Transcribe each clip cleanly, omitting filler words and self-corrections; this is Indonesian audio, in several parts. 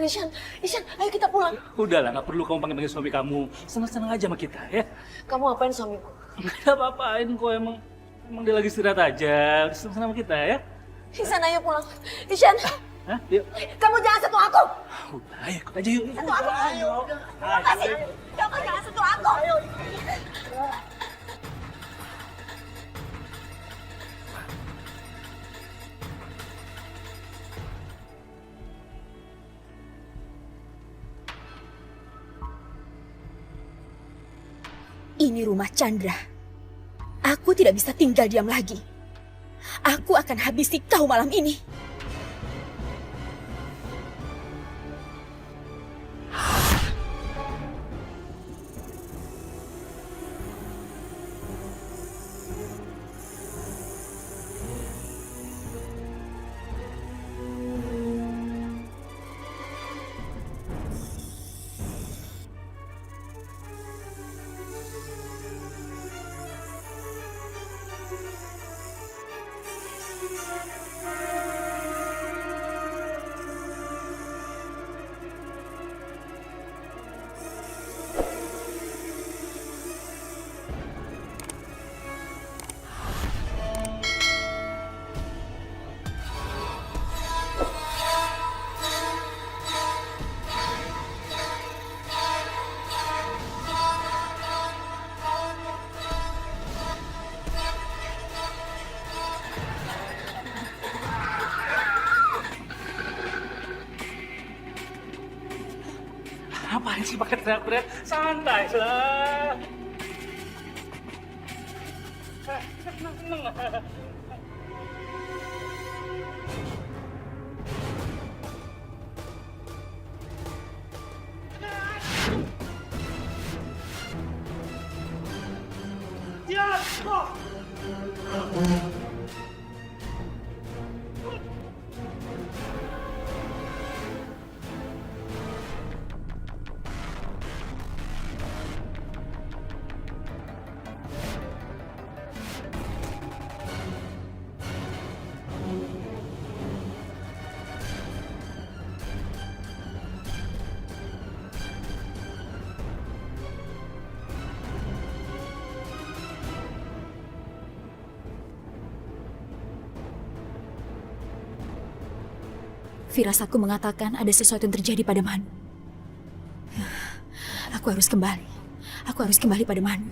Ishan. Ishan, ayo kita pulang. Udahlah, nggak perlu kamu panggil suami kamu. Senang-senang aja sama kita, ya. Kamu apain suamiku? Nggak apa-apain kok, emang dia lagi istirahat aja. Senang-senang sama kita, ya. Ishan, ayo pulang. Ishan. Hah? Yuk. Kamu jangan sentuh aku. Udah, ayo ikut aja yuk. Sentuh aku. Ayo. Lepasin. Kamu jangan sentuh aku. Ayo. Ini rumah Chandra. Aku tidak bisa tinggal diam lagi. Aku akan habisi kau malam ini. Apaan sih pakai teriak-teriak? Santai lah. Tenang. Ya, kok. Firasatku mengatakan ada sesuatu yang terjadi pada Manu. Aku harus kembali. Aku harus kembali pada Manu.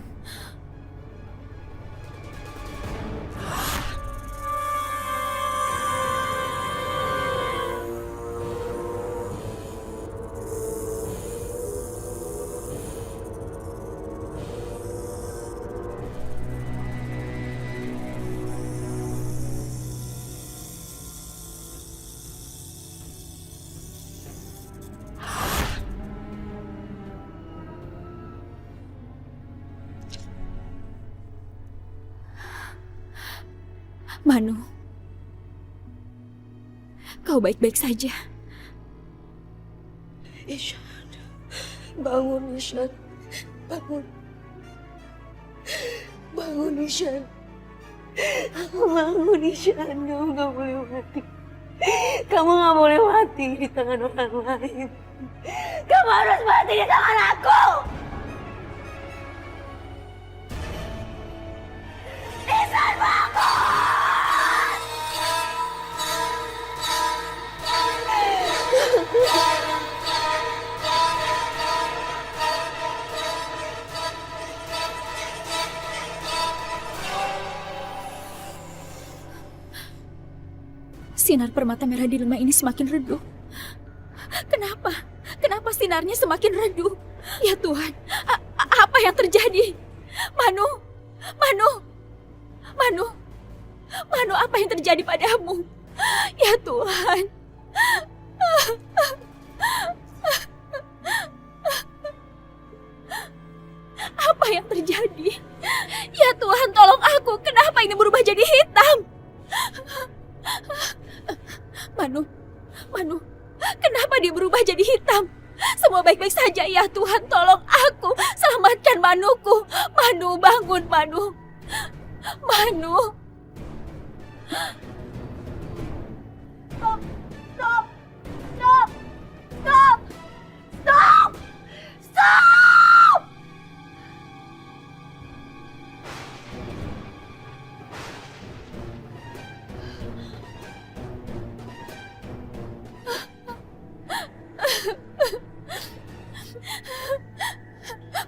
Manu, kau baik-baik saja. Ishan, bangun Ishan. Bangun. Bangun Ishan. Bangun Ishan, kamu gak boleh mati. Kamu gak boleh mati di tangan orang lain. Kamu harus mati di tangan aku. Ishan, bangun! Sinar permata merah di lemah ini semakin redup. Kenapa? Kenapa sinarnya semakin redup? Ya Tuhan, apa yang terjadi? Manu, Manu, Manu, Manu, apa yang terjadi padamu? Ya Tuhan. Apa yang terjadi? Ya Tuhan, tolong aku. Kenapa ini berubah jadi hitam? Manu, Manu, kenapa dia berubah jadi hitam? Semua baik-baik saja ya Tuhan, tolong aku. Selamatkan Manuku. Manu, bangun Manu. Manu. Stop! Stop! Stop! Stop! Stop! Stop!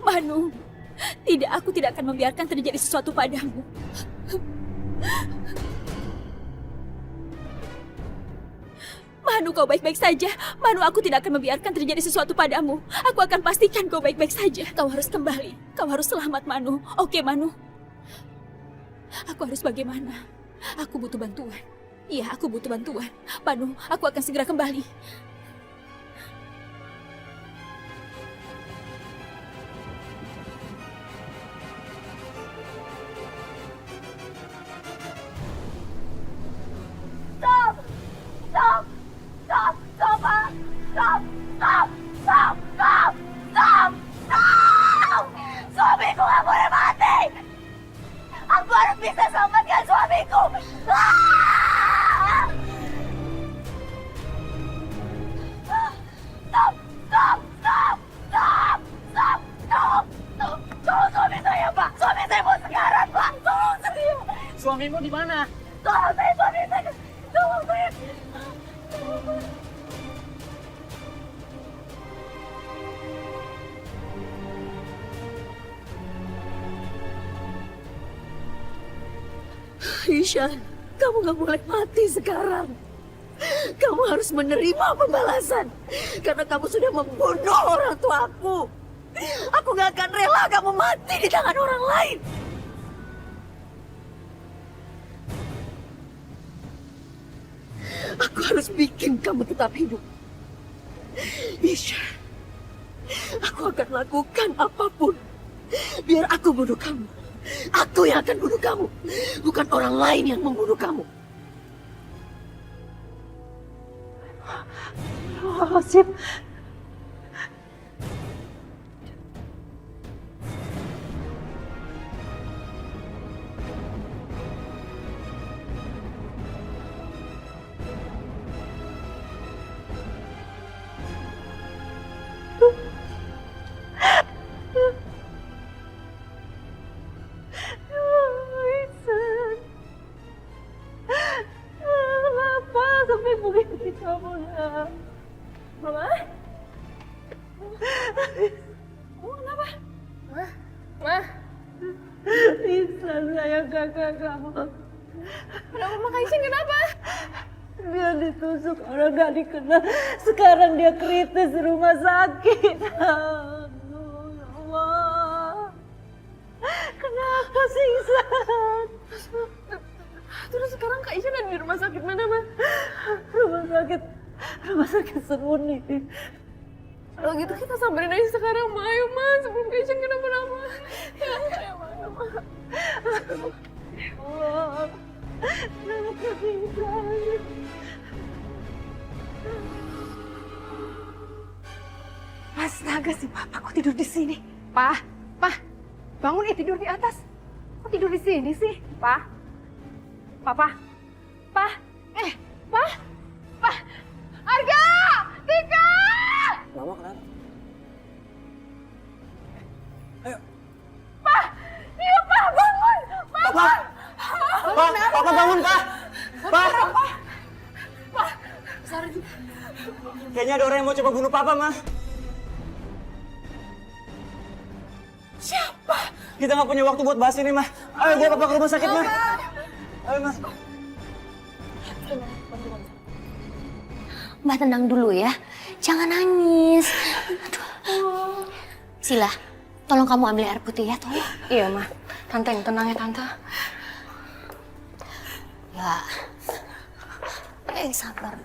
Manu, tidak, aku tidak akan membiarkan terjadi sesuatu padamu. Manu, kau baik-baik saja. Manu, aku tidak akan membiarkan terjadi sesuatu padamu. Aku akan pastikan kau baik-baik saja. Kau harus kembali. Kau harus selamat, Manu. Oke, Manu. Aku harus bagaimana? Aku butuh bantuan. Iya, aku butuh bantuan. Manu, aku akan segera kembali. Stop! Stop! Stop! Stop! Stop! Stop! Stop! Stop! Stop! Stop! Suamiku nggak boleh mati! Aku harus bisa selamatkan suamiku! Ah! Stop! Stop! Stop! Stop! Stop! Stop! Stop! Tolong suami saya, Pak! Suami saya mau sekarat, Pak! Tolong saya! Suamimu di mana? Tolong saya, suami saya! Tolong saya! Tolong saya! Ishan, kamu gak boleh mati sekarang. Kamu harus menerima pembalasan. Karena kamu sudah membunuh orang tuaku. Aku gak akan rela kamu mati di tangan orang lain. Aku harus bikin kamu tetap hidup. Ishan, aku akan lakukan apapun. Biar aku bunuh kamu. Aku yang akan bunuh kamu, bukan orang lain yang membunuh kamu. Sip. Kenapa sampai begitu kamu, nak? Mama? Kamu kenapa? Ma? Ihsan, sayang kakak kamu. Kenapa Mama Ihsan, kenapa? Dia ditusuk orang gak dikenal. Sekarang dia kritis di rumah sakit. Aduh, ya Allah. Kenapa sih, Ihsan? Terus sekarang Kak Ihsan ada di rumah sakit mana, Ma? Rumah sakit Seruni. Kalau gitu kita samperin aja sekarang, Ma. Ayo, Ma, sebelum Kak Ihsan kenapa-napa. Ya, ayo, Ma. Ya Allah. Kenapa sih, Ihsan? Astaga, si papaku tidur di sini. Pak, bangun tidur di atas. Kok tidur di sini sih? Pak, Papa, Pak, Arga, Tika! Mama kenapa? Ayo. Pak, iya Pak, bangun! Papa! Papa bangun, Pak! Pak! Kayaknya ada orang yang mau coba bunuh Papa, Ma. Siapa? Kita nggak punya waktu buat bahas ini, Ma. Ayo bawa Papa ke rumah sakit, Ma. Ayo, Ma. Mbak tenang dulu ya, jangan nangis. Aduh. Sila, tolong kamu ambil air putih ya, tolong. Iya, Ma. Tante yang tenang ya, Tante. Ya, sabar.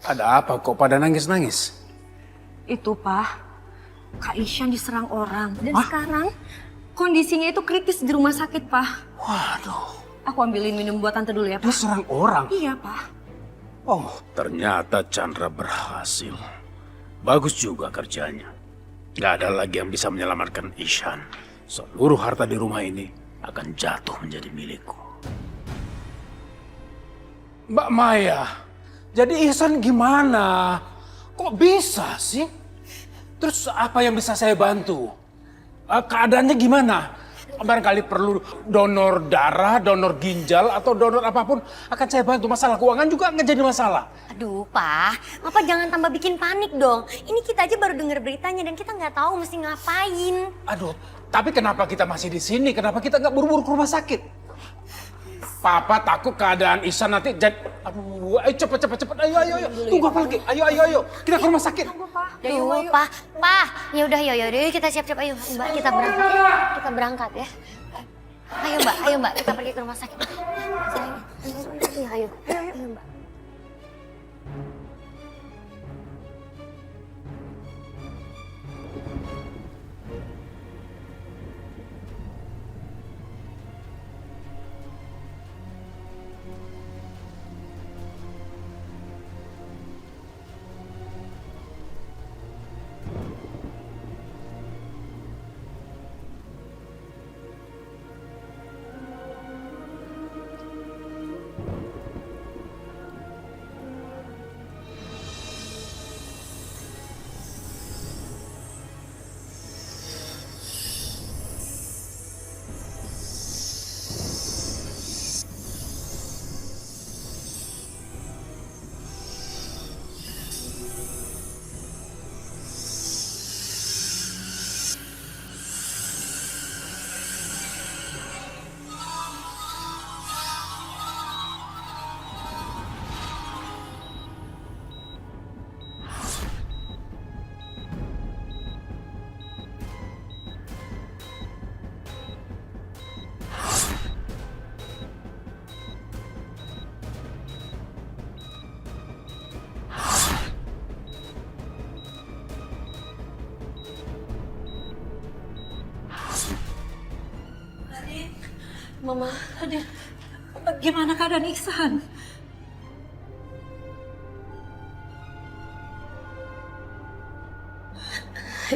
Ada apa kok pada nangis-nangis? Itu, Pak, Kak Ihsan diserang orang. Dan sekarang kondisinya itu kritis di rumah sakit, Pak. Waduh, Aku ambilin minum buat Tante dulu ya, Pak. diserang orang? Iya, Pak. Oh, ternyata Chandra berhasil. Bagus juga kerjanya. Gak ada lagi yang bisa menyelamatkan Ihsan. Seluruh harta di rumah ini akan jatuh menjadi milikku. Mbak Maya, jadi Ihsan gimana? Kok bisa sih? Terus apa yang bisa saya bantu? Keadaannya gimana? Barangkali perlu donor darah, donor ginjal, atau donor apapun akan saya bantu. Masalah keuangan juga nggak jadi masalah. Aduh, Pak. Bapak jangan tambah bikin panik dong. Ini kita aja baru dengar beritanya dan kita nggak tahu mesti ngapain. Aduh, tapi kenapa kita masih di sini? Kenapa kita nggak buru-buru ke rumah sakit? Papa takut keadaan Ihsan nanti jadi... Aduh, ayo cepet. Ayo. Tunggu apa lagi? Ayo. Kita ke rumah sakit. Aduh, Pak. Ya udah, yuk kita siap-siap. Ayo, Mbak, kita berangkat. Kita berangkat ya. Ayo, Mbak, kita pergi ke rumah sakit. Sayang. Ayo, Mbak. Mama, gimana keadaan Ihsan?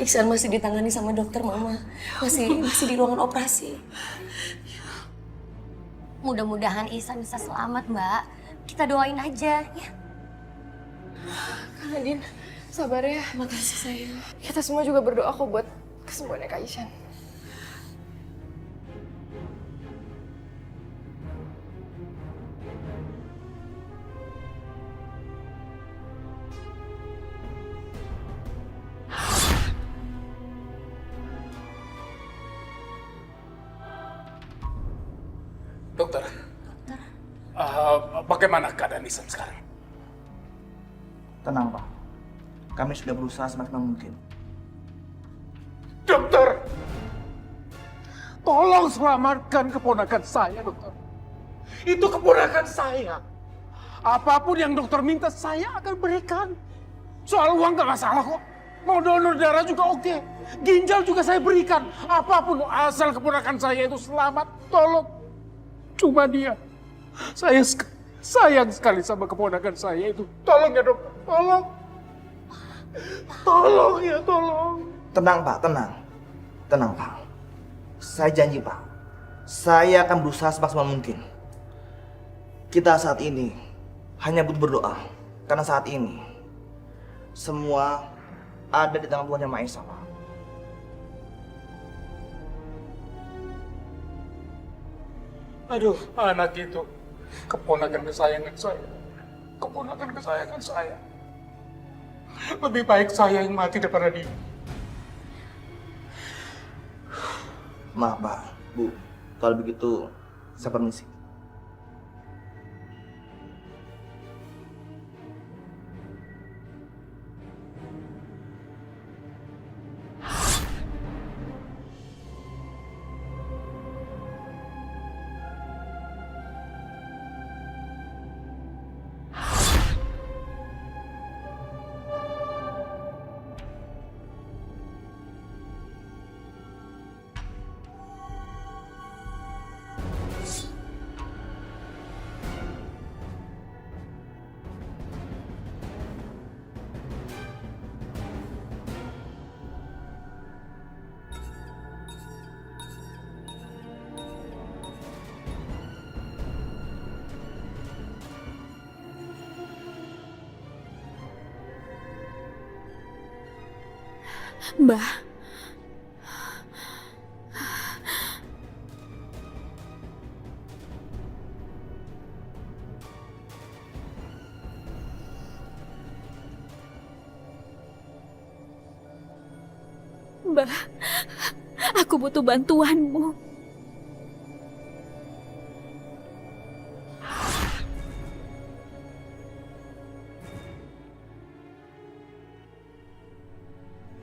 Ihsan masih ditangani sama dokter, Mama. Masih di ruangan operasi. Mudah-mudahan Ihsan bisa selamat, Mbak. Kita doain aja, ya. Kak Nadine, sabar ya. Makasih, sayang. Kita semua juga berdoa kok buat kesembuhannya Kak Ihsan. Dokter. Bagaimana keadaan Ihsan sekarang? Tenang, Pak. Kami sudah berusaha semaksimal mungkin. Dokter! Tolong selamatkan keponakan saya, dokter. Itu keponakan saya. Apapun yang dokter minta, saya akan berikan. Soal uang gak masalah kok. Mau donor darah juga oke. Ginjal juga saya berikan. Apapun asal keponakan saya itu selamat. Tolong. Cuma dia. Saya sayang sekali sama keponakan saya itu. Tolong ya, dokter. Tolong. Tolong ya, tolong. Tenang, Pak. Tenang, Pak. Saya janji, Pak. Saya akan berusaha semaksimal mungkin. Kita saat ini hanya butuh berdoa. Karena saat ini semua ada di tangan Tuhan Yang Maha Esa, Pak. Aduh, anak itu. Keponakan kesayangan saya. Keponakan kesayangan saya. Lebih baik saya yang mati daripada dia. Maaf, Pak. Bu, kalau begitu saya permisi. Mbah. Mbah, aku butuh bantuanmu.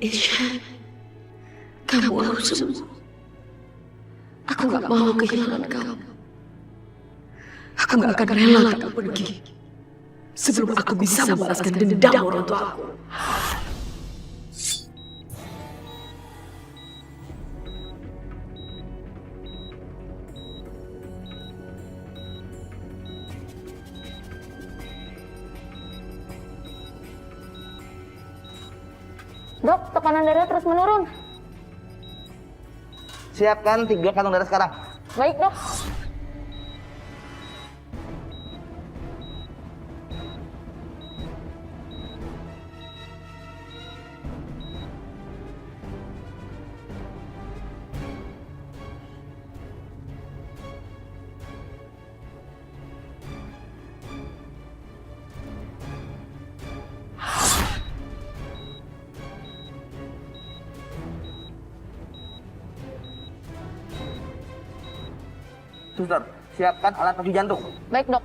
Ishan, kamu harus sembuh. Aku gak mau kehilangan kamu. Aku gak akan rela kamu pergi sebelum aku bisa membalaskan dendam orang tua aku. Dok, tekanan darah terus menurun. Siapkan 3 kantong darah sekarang. Baik, Dok. Suster, siapkan alat penunjuk jantung. Baik, Dok.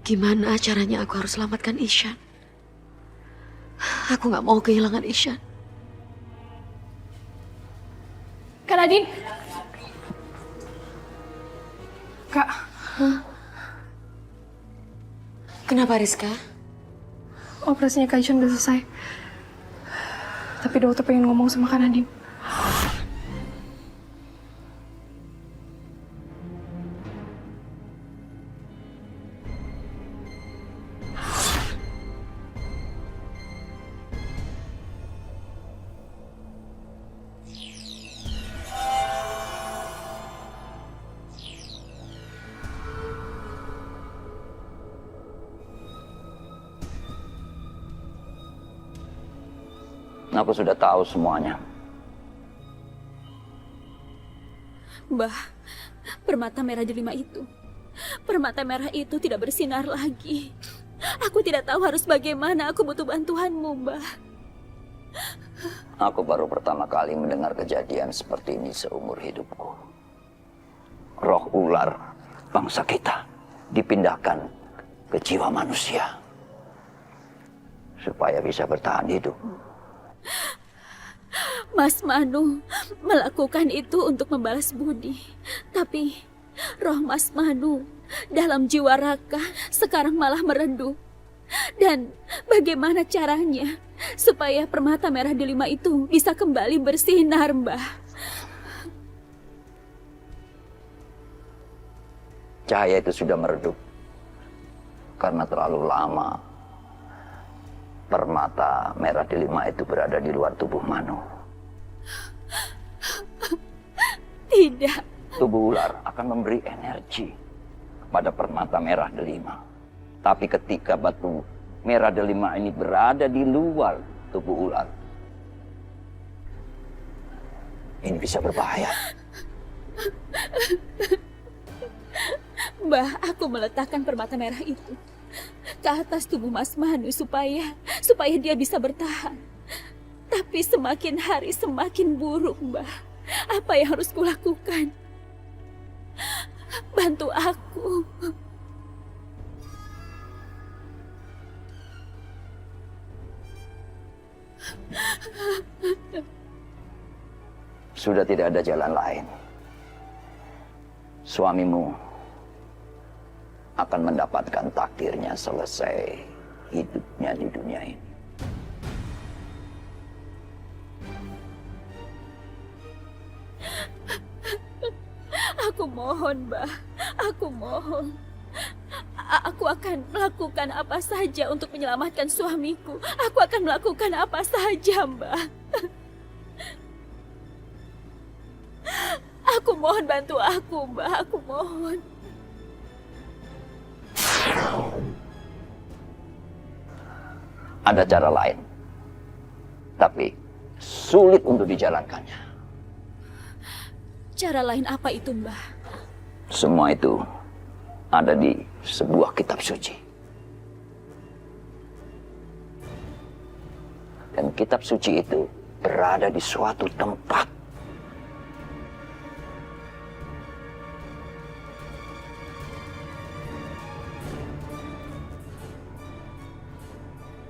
Gimana caranya aku harus selamatkan Ishan? Aku gak mau kehilangan Ishan. Kak Nadine. Kak. Kenapa Rizka? Operasinya Kak Ishan udah selesai. Tapi dokter pengen ngomong sama Kak Nadine. Aku sudah tahu semuanya. Mbah, permata merah delima itu. Permata merah itu tidak bersinar lagi. Aku tidak tahu harus bagaimana. Aku butuh bantuanmu, Mbah. Aku baru pertama kali mendengar kejadian seperti ini seumur hidupku. Roh ular bangsa kita dipindahkan ke jiwa manusia supaya bisa bertahan hidup. Mas Manu melakukan itu untuk membalas budi. Tapi roh Mas Manu dalam jiwa Raka sekarang malah meredup. Dan bagaimana caranya supaya permata merah delima itu bisa kembali bersinar, Mbah? Cahaya itu sudah meredup karena terlalu lama permata merah delima itu berada di luar tubuh Manu. Tidak. Tubuh ular akan memberi energi kepada permata merah delima. Tapi ketika batu merah delima ini berada di luar tubuh ular, ini bisa berbahaya. Mbah, aku meletakkan permata merah itu ke atas tubuh Mas Manu supaya dia bisa bertahan. Tapi semakin hari semakin buruk, Mbah. Apa yang harus kulakukan? Bantu aku. Sudah tidak ada jalan lain. Suamimu akan mendapatkan takdirnya selesai hidupnya di dunia ini. Aku mohon, Mbah. Aku mohon. Aku akan melakukan apa saja untuk menyelamatkan suamiku. Aku akan melakukan apa saja, Mbah. Aku mohon bantu aku, Mbah. Aku mohon. Ada cara lain, tapi sulit untuk dijalankannya. Cara lain apa itu, Mbah? Semua itu ada di sebuah kitab suci. Dan kitab suci itu berada di suatu tempat.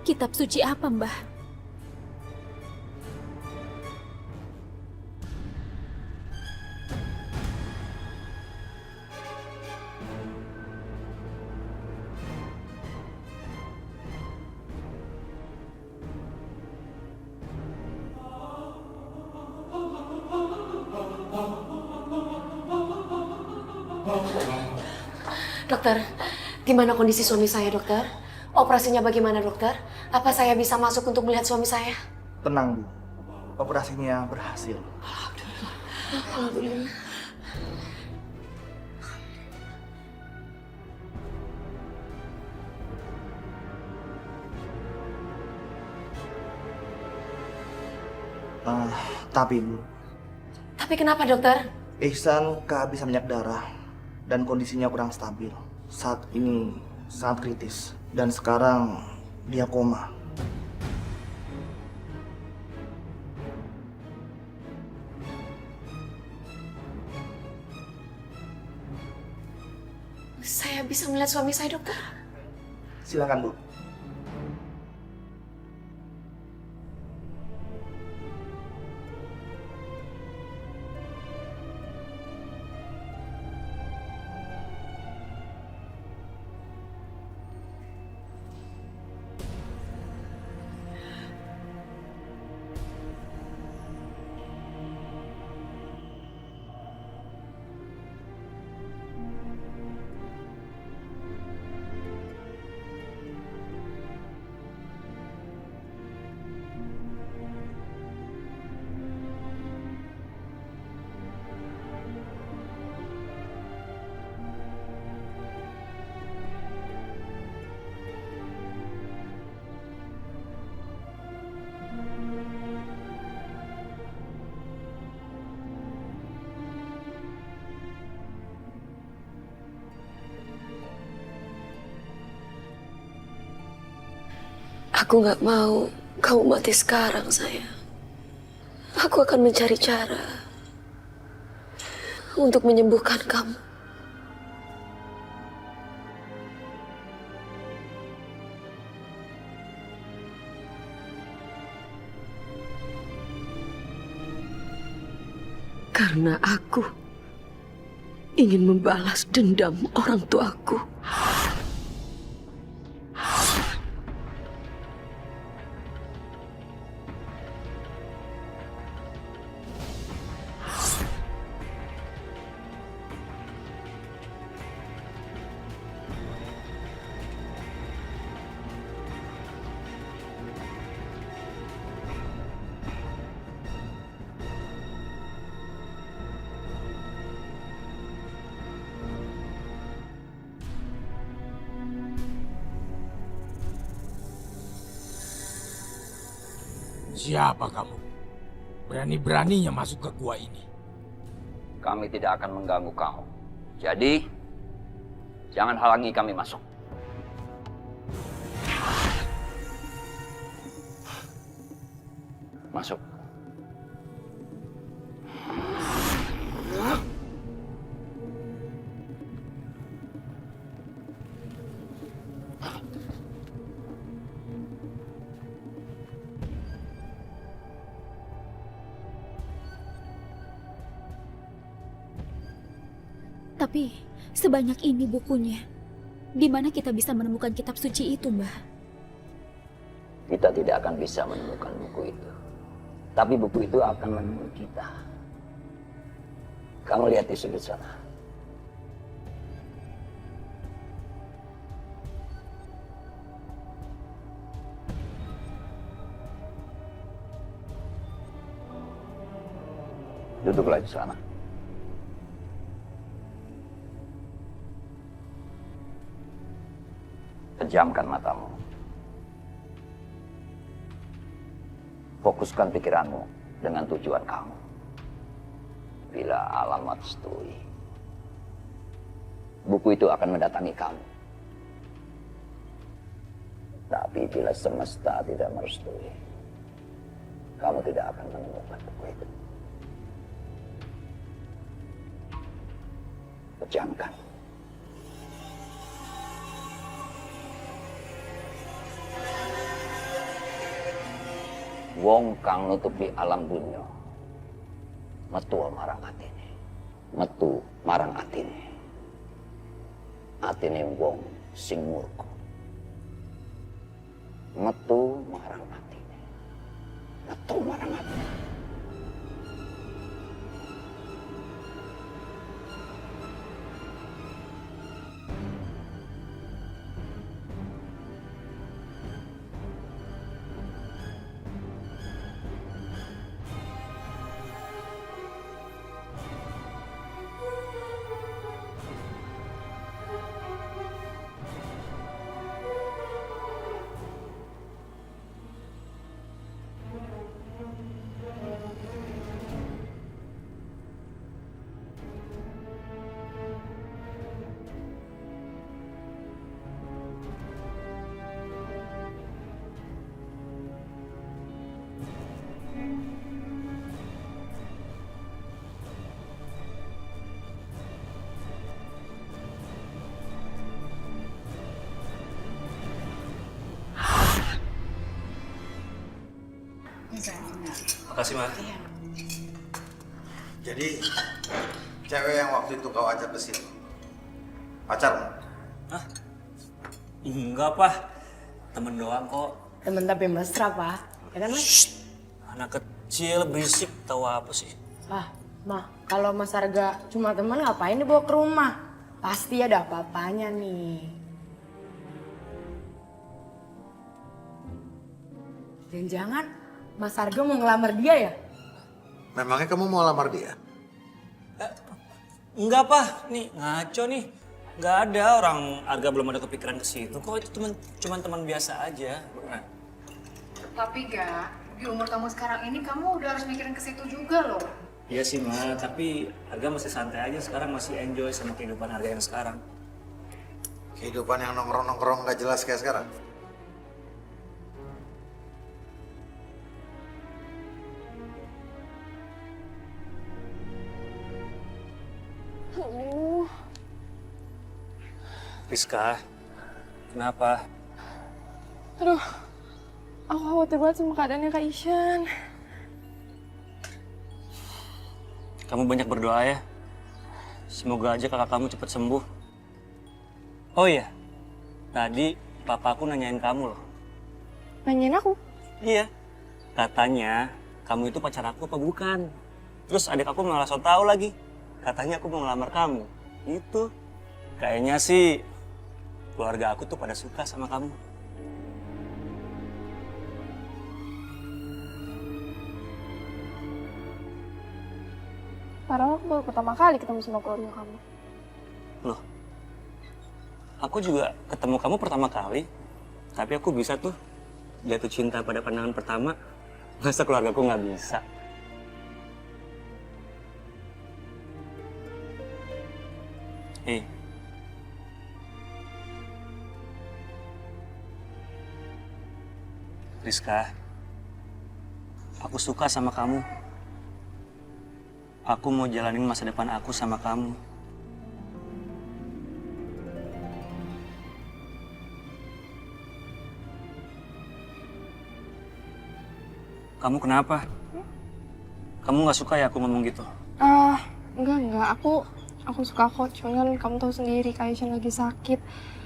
Kitab suci apa, Mbah? Dokter, gimana kondisi suami saya, dokter? Operasinya bagaimana, dokter? Apa saya bisa masuk untuk melihat suami saya? Tenang, Bu. Operasinya berhasil. Alhamdulillah. Tapi, Bu, Tapi kenapa, dokter? Ihsan kehabisan minyak darah dan kondisinya kurang stabil. Saat ini sangat kritis dan sekarang dia koma. Saya bisa melihat suami saya, dokter? Silakan, Bu. Aku nggak mau kamu mati sekarang, sayang. Aku akan mencari cara untuk menyembuhkan kamu. Karena aku ingin membalas dendam orang tuaku. Siapa kamu? Berani-beraninya masuk ke gua ini. Kami tidak akan mengganggu kamu. Jadi, jangan halangi kami masuk. Masuk. Tapi sebanyak ini bukunya. Di mana kita bisa menemukan kitab suci itu, Mbah? Kita tidak akan bisa menemukan buku itu. Tapi buku itu akan menemukan kita. Kamu lihat di sudut sana. Duduklah di sana. Pejamkan matamu. Fokuskan pikiranmu dengan tujuan kamu. Bila alamat stui, buku itu akan mendatangi kamu. Tapi bila semesta tidak merestui, kamu tidak akan menemukan buku itu. Pejamkan. Wong kang nutupi alam dunya metu marang atine. Metu marang atine. Atine wong sing murka. Metu marang atine. Metu marang atine. Makasih, Ma. Jadi, cewek yang waktu itu kau ajak ke sini, pacarmu? Hah? Enggak, Pak. Temen doang kok. Temen tapi mesra, Pak. Ya kan, Mas? Anak kecil, berisik, tahu apa sih? Mah, kalau Mas Arga cuma teman ngapain dibawa ke rumah? Pasti ada apa-apanya nih. Jangan-jangan Mas Arga mau ngelamar dia ya? Memangnya kamu mau lamar dia? Enggak, Pak. Nih, ngaco nih. Enggak ada, orang Arga belum ada kepikiran ke situ. Kok itu cuman teman biasa aja, beneran. Tapi Ga, di umur kamu sekarang ini kamu udah harus mikirin ke situ juga loh. Iya sih, Ma. Tapi Arga masih santai aja sekarang, masih enjoy sama kehidupan Arga yang sekarang. Kehidupan yang nongkrong-nongkrong gak jelas kayak sekarang? Rizka, kenapa? Aduh, aku khawatir banget sama keadaannya Kak Ishan. Kamu banyak berdoa ya. Semoga aja kakak kamu cepat sembuh. Oh iya, tadi papaku nanyain kamu loh. Nanyain aku? Iya, katanya kamu itu pacar aku apa bukan? Terus adik aku malah so tau lagi. Katanya aku mau ngelamar kamu. Itu. Kayaknya sih keluarga aku tuh pada suka sama kamu. Padahal aku baru pertama kali ketemu sama keluarga kamu. Loh, aku juga ketemu kamu pertama kali. Tapi aku bisa tuh jatuh cinta pada pandangan pertama. Masa keluargaku nggak bisa? Hei. Rizka, aku suka sama kamu. Aku mau jalanin masa depan aku sama kamu. Kamu kenapa? Kamu nggak suka ya aku ngomong gitu? Enggak. Aku suka kok. Cuman kan kamu tahu sendiri Kak Ishan lagi sakit.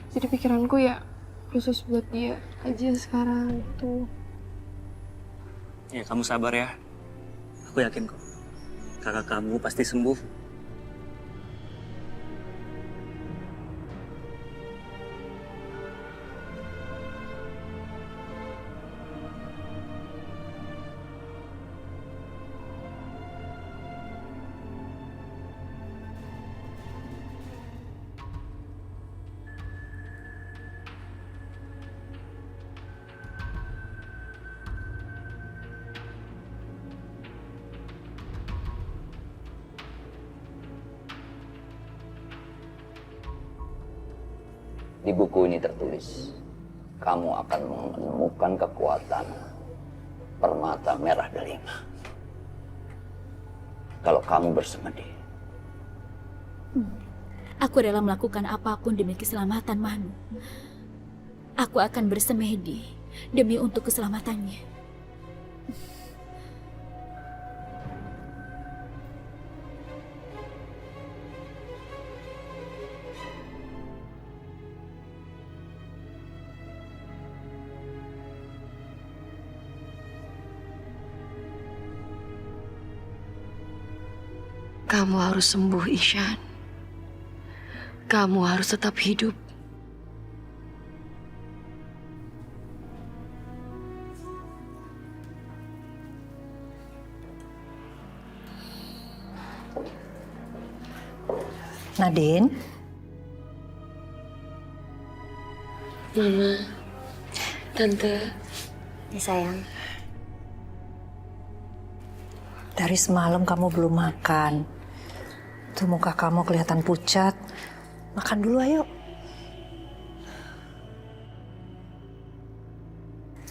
Jadi pikiranku ya khusus buat dia aja sekarang tuh. Ya kamu sabar ya. Aku yakin kok. Kakak kamu pasti sembuh. Di buku ini tertulis, kamu akan menemukan kekuatan permata merah delima. Kalau kamu bersemedi. Aku rela melakukan apapun demi keselamatan Manu. Aku akan bersemedi demi untuk keselamatannya. Kamu harus sembuh, Ishan. Kamu harus tetap hidup. Nadine? Mama, Tante. Ya sayang. Dari semalam kamu belum makan. Tuh muka kamu kelihatan pucat. Makan dulu ayo.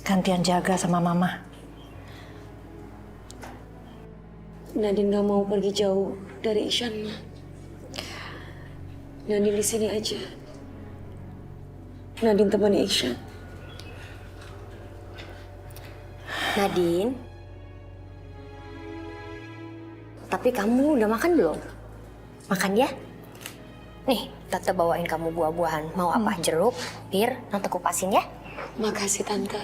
Gantian jaga sama mama. Nadine gak mau pergi jauh dari Ishan, Ma. Nadine di sini aja. Nadine temani Ishan. Nadine. Tapi kamu udah makan belum? Makan ya? Nih, Tante bawain kamu buah-buahan. Mau apa? Jeruk, pir, Tante kupasin ya? Makasih, Tante.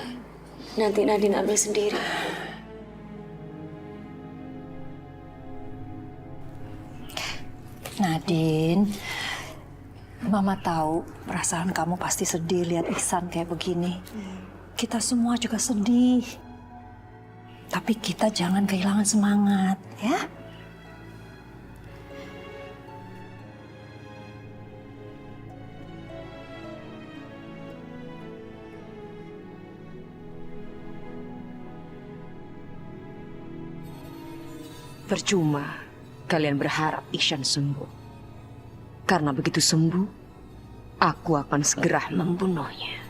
Nanti Nadine ambil sendiri. Nadine, Mama tahu perasaan kamu pasti sedih lihat Ihsan kayak begini. Kita semua juga sedih. Tapi kita jangan kehilangan semangat, ya? Percuma kalian berharap Ihsan sembuh. Karena begitu sembuh, aku akan segera membunuhnya.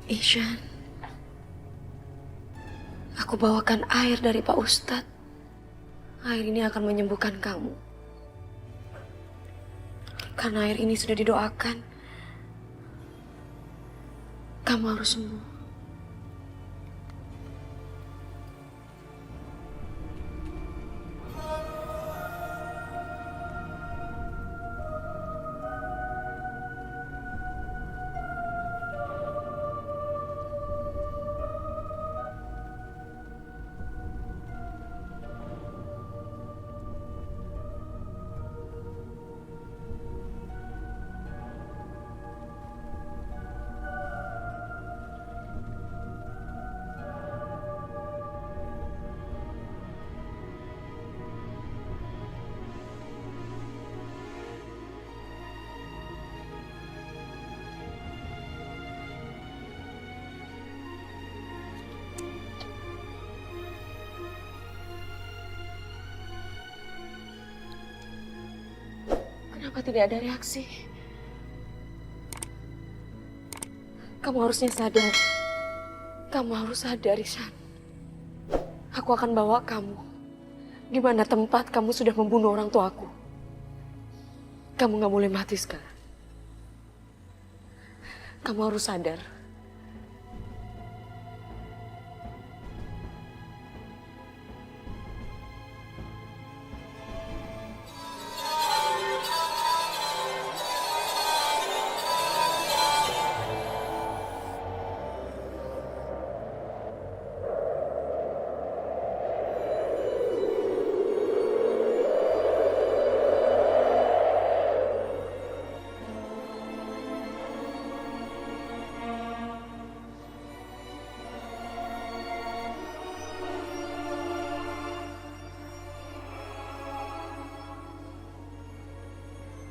Ishan, aku bawakan air dari Pak Ustadz. Air ini akan menyembuhkan kamu. Karena air ini sudah didoakan, kamu harus sembuh. Kenapa tidak ada reaksi? Kamu harusnya sadar. Kamu harus sadar, Ishan. Aku akan bawa kamu di mana tempat kamu sudah membunuh orang tuaku. Kamu gak boleh mati sekarang. Kamu harus sadar.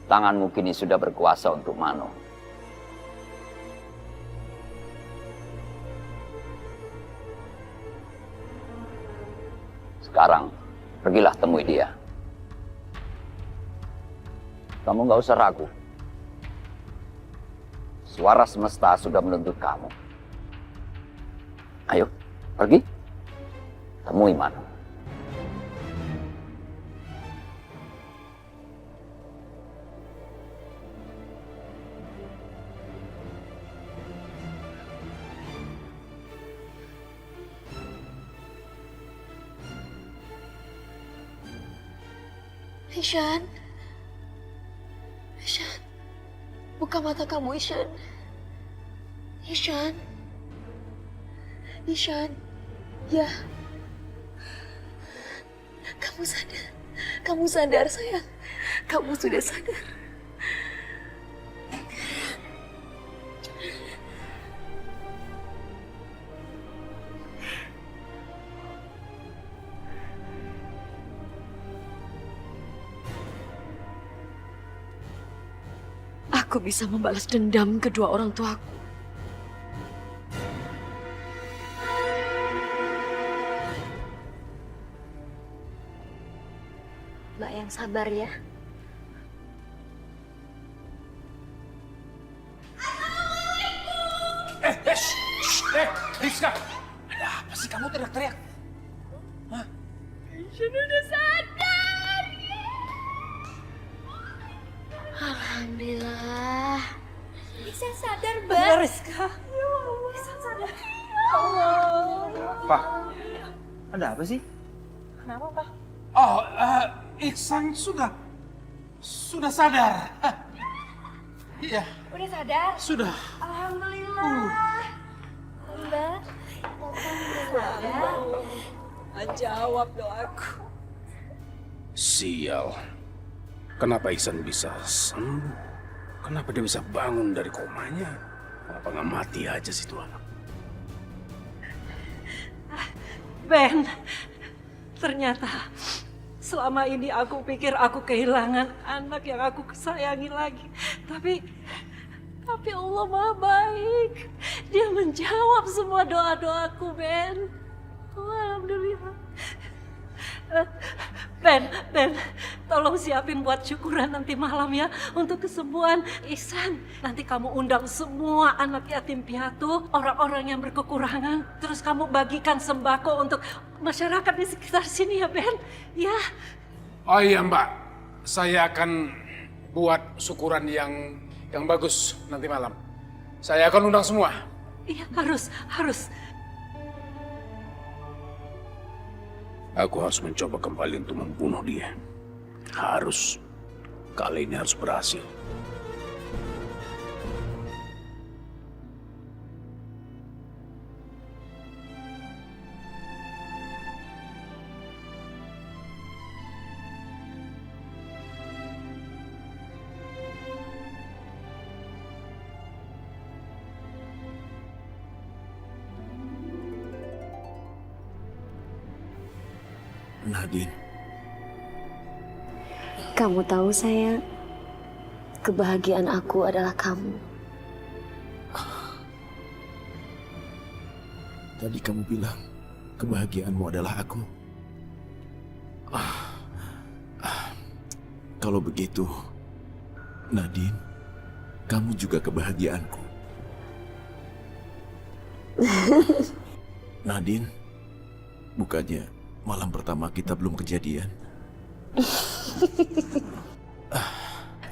Tanganmu kini sudah berkuasa untuk Mano. Sekarang, pergilah temui dia. Kamu nggak usah ragu. Suara semesta sudah menuntut kamu. Ayo, pergi. Temui Mano. Ishan. Ishan. Buka mata kamu, Ishan. Ishan. Ishan. Ya. Kamu sadar. Kamu sadar, sayang. Kamu sudah sadar. Aku bisa membalas dendam kedua orang tuaku. Mbak yang sabar ya. Rizka, ada apa sih kamu teriak-teriak? Hah? Ishan udah sadar. Alhamdulillah. Ishan sadar, Mbak. Ya, Rizka. Ya Allah, Ishan sadar. Allah. Pak, ada apa sih? Kenapa, Pak? Oh, Iksan sudah sadar. Iya. Udah sadar? Sudah. Alhamdulillah. Mbak, Jawab doaku. Sial. Kenapa Iksan bisa sembuh? Kenapa dia bisa bangun dari komanya? Kenapa nggak mati aja sih tuh anak? Ben, ternyata selama ini aku pikir aku kehilangan anak yang aku sayangi lagi. Tapi Allah Maha Baik. Dia menjawab semua doa-doaku, Ben. Oh, alhamdulillah. Ben, tolong siapin buat syukuran nanti malam ya untuk kesembuhan Ihsan. Nanti kamu undang semua anak yatim piatu, orang-orang yang berkekurangan. Terus kamu bagikan sembako untuk masyarakat di sekitar sini ya Ben. Ya. Oh iya Mbak, saya akan buat syukuran yang bagus nanti malam. Saya akan undang semua. Iya harus. Aku harus mencoba kembali untuk membunuh dia. Harus. Kali ini harus berhasil. Nadine. Kamu tahu sayang, kebahagiaan aku adalah kamu. Tadi kamu bilang kebahagiaanmu adalah aku. Kalau begitu, Nadine, kamu juga kebahagiaanku. Nadine, bukannya malam pertama kita belum kejadian?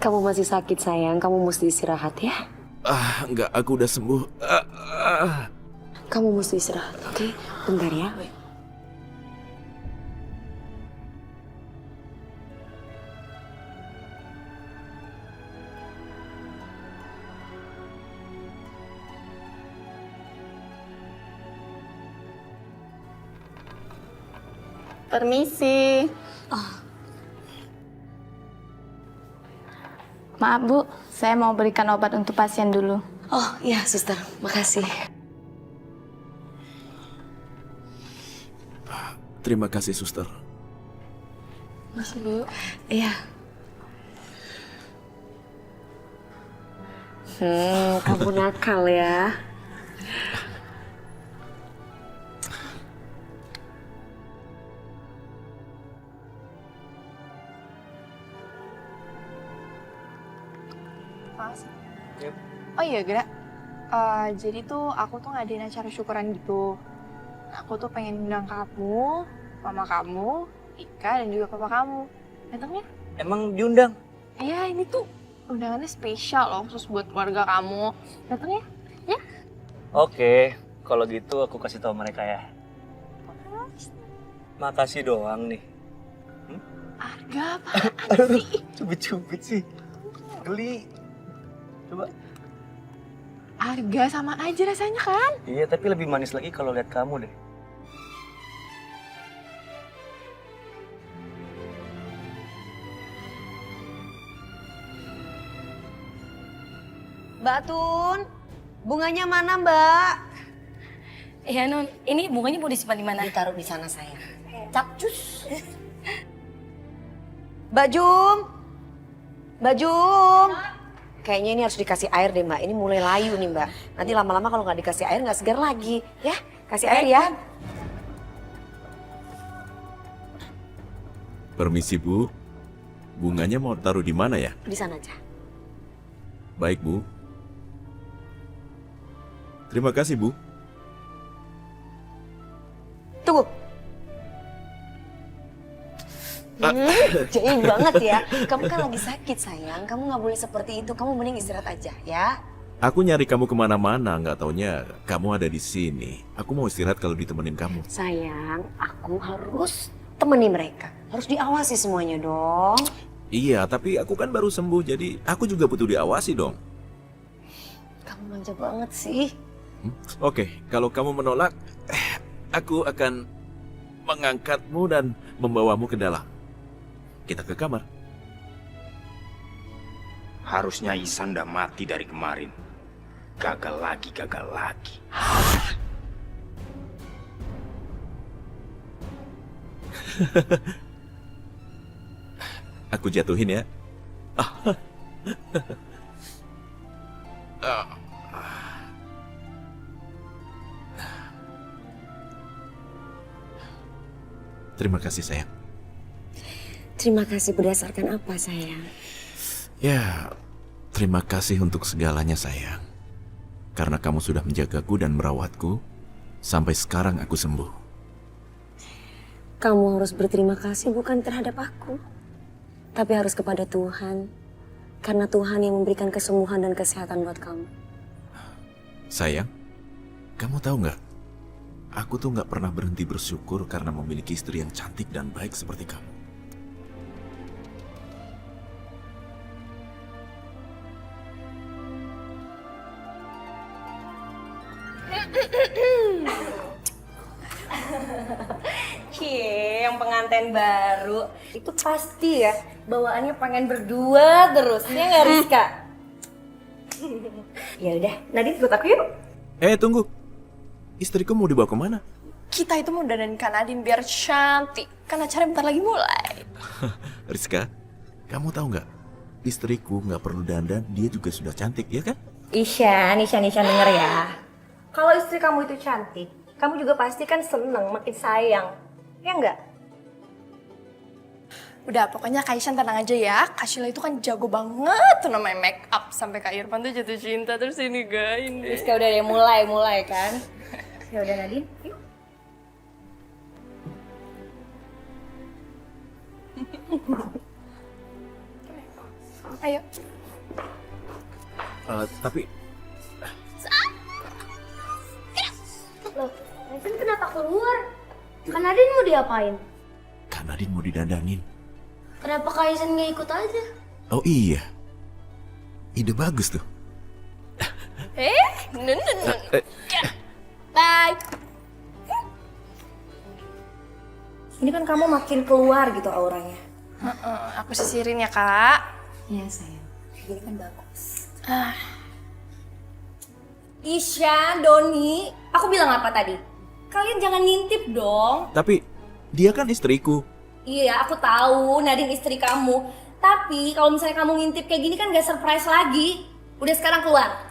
Kamu masih sakit sayang, kamu mesti istirahat ya. Enggak, aku udah sembuh. Kamu mesti istirahat, oke? Bentar ya. Permisi. Maaf Bu, saya mau berikan obat untuk pasien dulu. Oh iya suster, makasih. Terima kasih suster. Masih Bu? Iya. Kamu nakal ya. Oh iya, Gra. Jadi tuh aku tuh ngadain acara syukuran gitu. Aku tuh pengen undang kamu, mama kamu, Ika, dan juga papa kamu. Datang ya? Emang diundang? Iya, ini tuh undangannya spesial loh, khusus buat keluarga kamu. Datang ya? Ya? Oke, kalau gitu aku kasih tahu mereka ya. Makasih doang nih. Arga apaan sih? Cubit-cubit sih. Geli. Coba. Arga sama aja rasanya kan? Iya, tapi lebih manis lagi kalau lihat kamu deh. Mbak Tun, bunganya mana Mbak? Iya Non, ini bunganya mau disimpan di mana? Ditaruh di sana sayang. Capcus. Mbak Jum. Mbak Jum. Kayaknya ini harus dikasih air deh Mbak, ini mulai layu nih Mbak. Nanti lama-lama kalau nggak dikasih air nggak segar lagi. Ya, kasih air ya. Permisi Bu, bunganya mau taruh di mana ya? Di sana aja. Baik Bu. Terima kasih Bu. Tunggu. Jahil banget ya. Kamu kan lagi sakit sayang. Kamu nggak boleh seperti itu. Kamu mending istirahat aja ya. Aku nyari kamu kemana-mana, nggak taunya kamu ada di sini. Aku mau istirahat kalau ditemenin kamu. Sayang, aku harus temani mereka. Harus diawasi semuanya dong. Iya, tapi aku kan baru sembuh, jadi aku juga butuh diawasi dong. Kamu manja banget sih. Oke, kalau kamu menolak, aku akan mengangkatmu dan membawamu ke dalam. Kita ke kamar. Harusnya Ihsan udah mati dari kemarin. Gagal lagi, gagal lagi. Aku jatuhin ya. Terima kasih sayang. Terima kasih berdasarkan apa, sayang? Ya, terima kasih untuk segalanya sayang. Karena kamu sudah menjagaku dan merawatku, sampai sekarang aku sembuh. Kamu harus berterima kasih bukan terhadap aku, tapi harus kepada Tuhan. Karena Tuhan yang memberikan kesembuhan dan kesehatan buat kamu. Sayang, kamu tahu nggak? Aku tuh nggak pernah berhenti bersyukur karena memiliki istri yang cantik dan baik seperti kamu. Cie, yang pengantin baru itu pasti ya bawaannya pengen berdua terus, ya nggak Rizka? Ya udah, Nadine ikut aku yuk. Tunggu, istriku mau dibawa kemana? Kita itu mau dandanin Kak Nadine biar cantik, karena acara bentar lagi mulai. Rizka, kamu tahu nggak? Istriku nggak perlu dandan, dia juga sudah cantik, ya kan? Ishan denger ya. Kalau istri kamu itu cantik, kamu juga pasti kan seneng, makin sayang. Ya enggak? Udah, pokoknya Kak Ishan tenang aja ya. Kak Sheila itu kan jago banget tuh namanya make up. Sampai Kak Irfan tuh jatuh cinta terus ini gain deh. Rizka udah deh mulai kan. Ya udah Nadine, yuk. Ayo. Tapi Loh, Nathan kenapa keluar? Kan Nadine mau diapain? Kak Nadine mau didandanin. Kenapa Kak Isan nggak ikut aja? Oh iya, ide bagus tuh. Bye. Ini kan kamu makin keluar gitu auranya. Aku sisirin ya, Kak. Iya, sayang. Gini kan bagus. Isya, Doni, aku bilang apa tadi? Kalian jangan ngintip dong. Tapi dia kan istriku. Iya, aku tahu Nadine istri kamu. Tapi kalau misalnya kamu ngintip kayak gini kan gak surprise lagi. Udah sekarang keluar.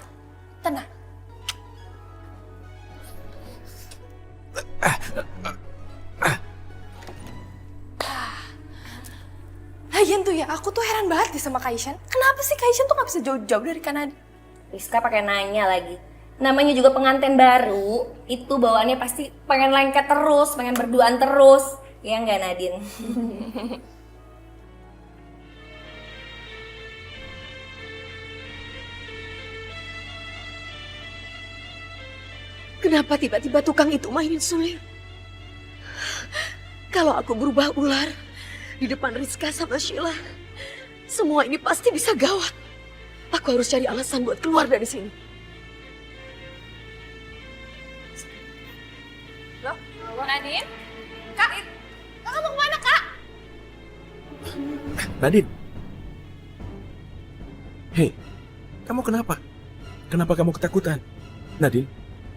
Tenang. Lagian tuh ya, aku tuh heran banget deh sama Kak Ishan. Kenapa sih Kak Ishan tuh gak bisa jauh-jauh dari Kak Nadine? Rizka pakai nanya lagi. Namanya juga pengantin baru, itu bawaannya pasti pengen lengket terus, pengen berduaan terus. Ya nggak Nadine? Kenapa tiba-tiba tukang itu mainin suling? Kalau aku berubah ular di depan Rizka sama Sheila, semua ini pasti bisa gawat. Aku harus cari alasan buat keluar dari sini. Loh, Nadine? Kak, kamu mau kemana, Kak? Nadine. Hei, kamu kenapa? Kenapa kamu ketakutan? Nadine,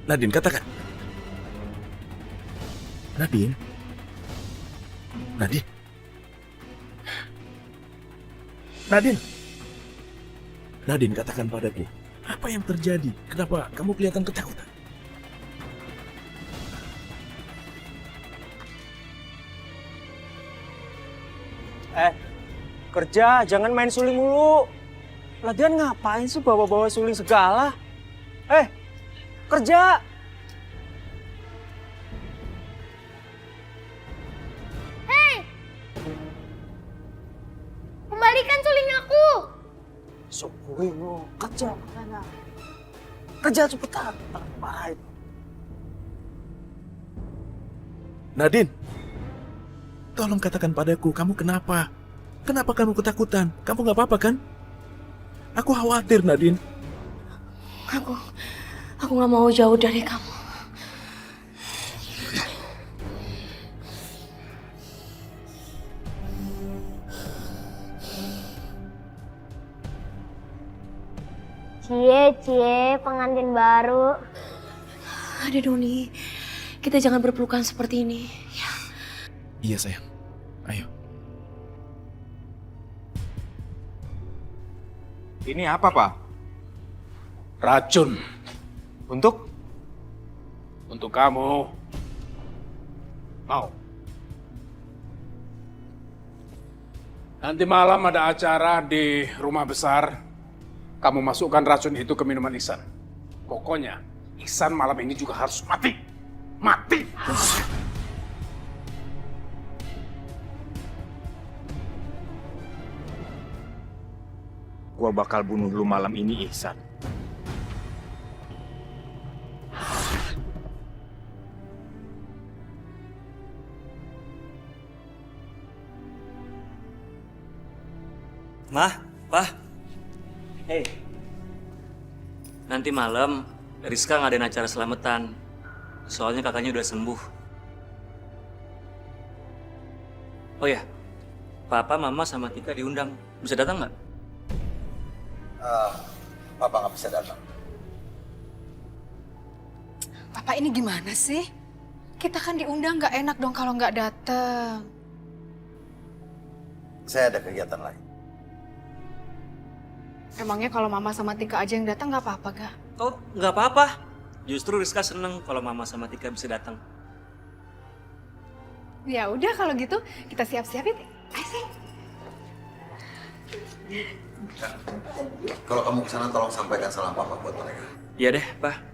Nadine katakan. Nadine. Nadine. Nadine. Nadine, katakan padaku, apa yang terjadi? Kenapa kamu kelihatan ketakutan? Kerja, jangan main suling mulu. Lagian ngapain sih bawa-bawa suling segala? Kerja! Hei! Kembalikan suling aku! Suling lo, kerja. Kerja cepetan, baik. Nadine, tolong katakan padaku, kamu kenapa? Kenapa kamu ketakutan? Kamu gak apa-apa kan? Aku khawatir, Nadine. Aku gak mau jauh dari kamu. Cie, pengantin baru. Ada Doni, kita jangan berpelukan seperti ini. Iya sayang, ayo. Ini apa, Pak? Racun. Untuk? Untuk kamu. Mau? Nanti malam ada acara di rumah besar. Kamu masukkan racun itu ke minuman Ihsan. Pokoknya Ihsan malam ini juga harus mati. Mati! Gua bakal bunuh lu malam ini, Ihsan. Mah, Pah. Hey. Nanti malam Rizka ngadain acara selamatan. Soalnya kakaknya udah sembuh. Oh ya, Papa, Mama, sama Tika diundang. Bisa datang nggak? Papa nggak bisa datang. Papa ini gimana sih? Kita kan diundang, nggak enak dong kalau nggak datang. Saya ada kegiatan lain. Emangnya kalau Mama sama Tika aja yang datang nggak apa-apa, Ga? Oh, nggak apa-apa. Justru Rizka seneng kalau Mama sama Tika bisa datang. Ya udah kalau gitu kita siap-siap ya. Ayo, Sing. Kalau kamu kesana tolong sampaikan salam papa buat mereka. Iya deh, Pak.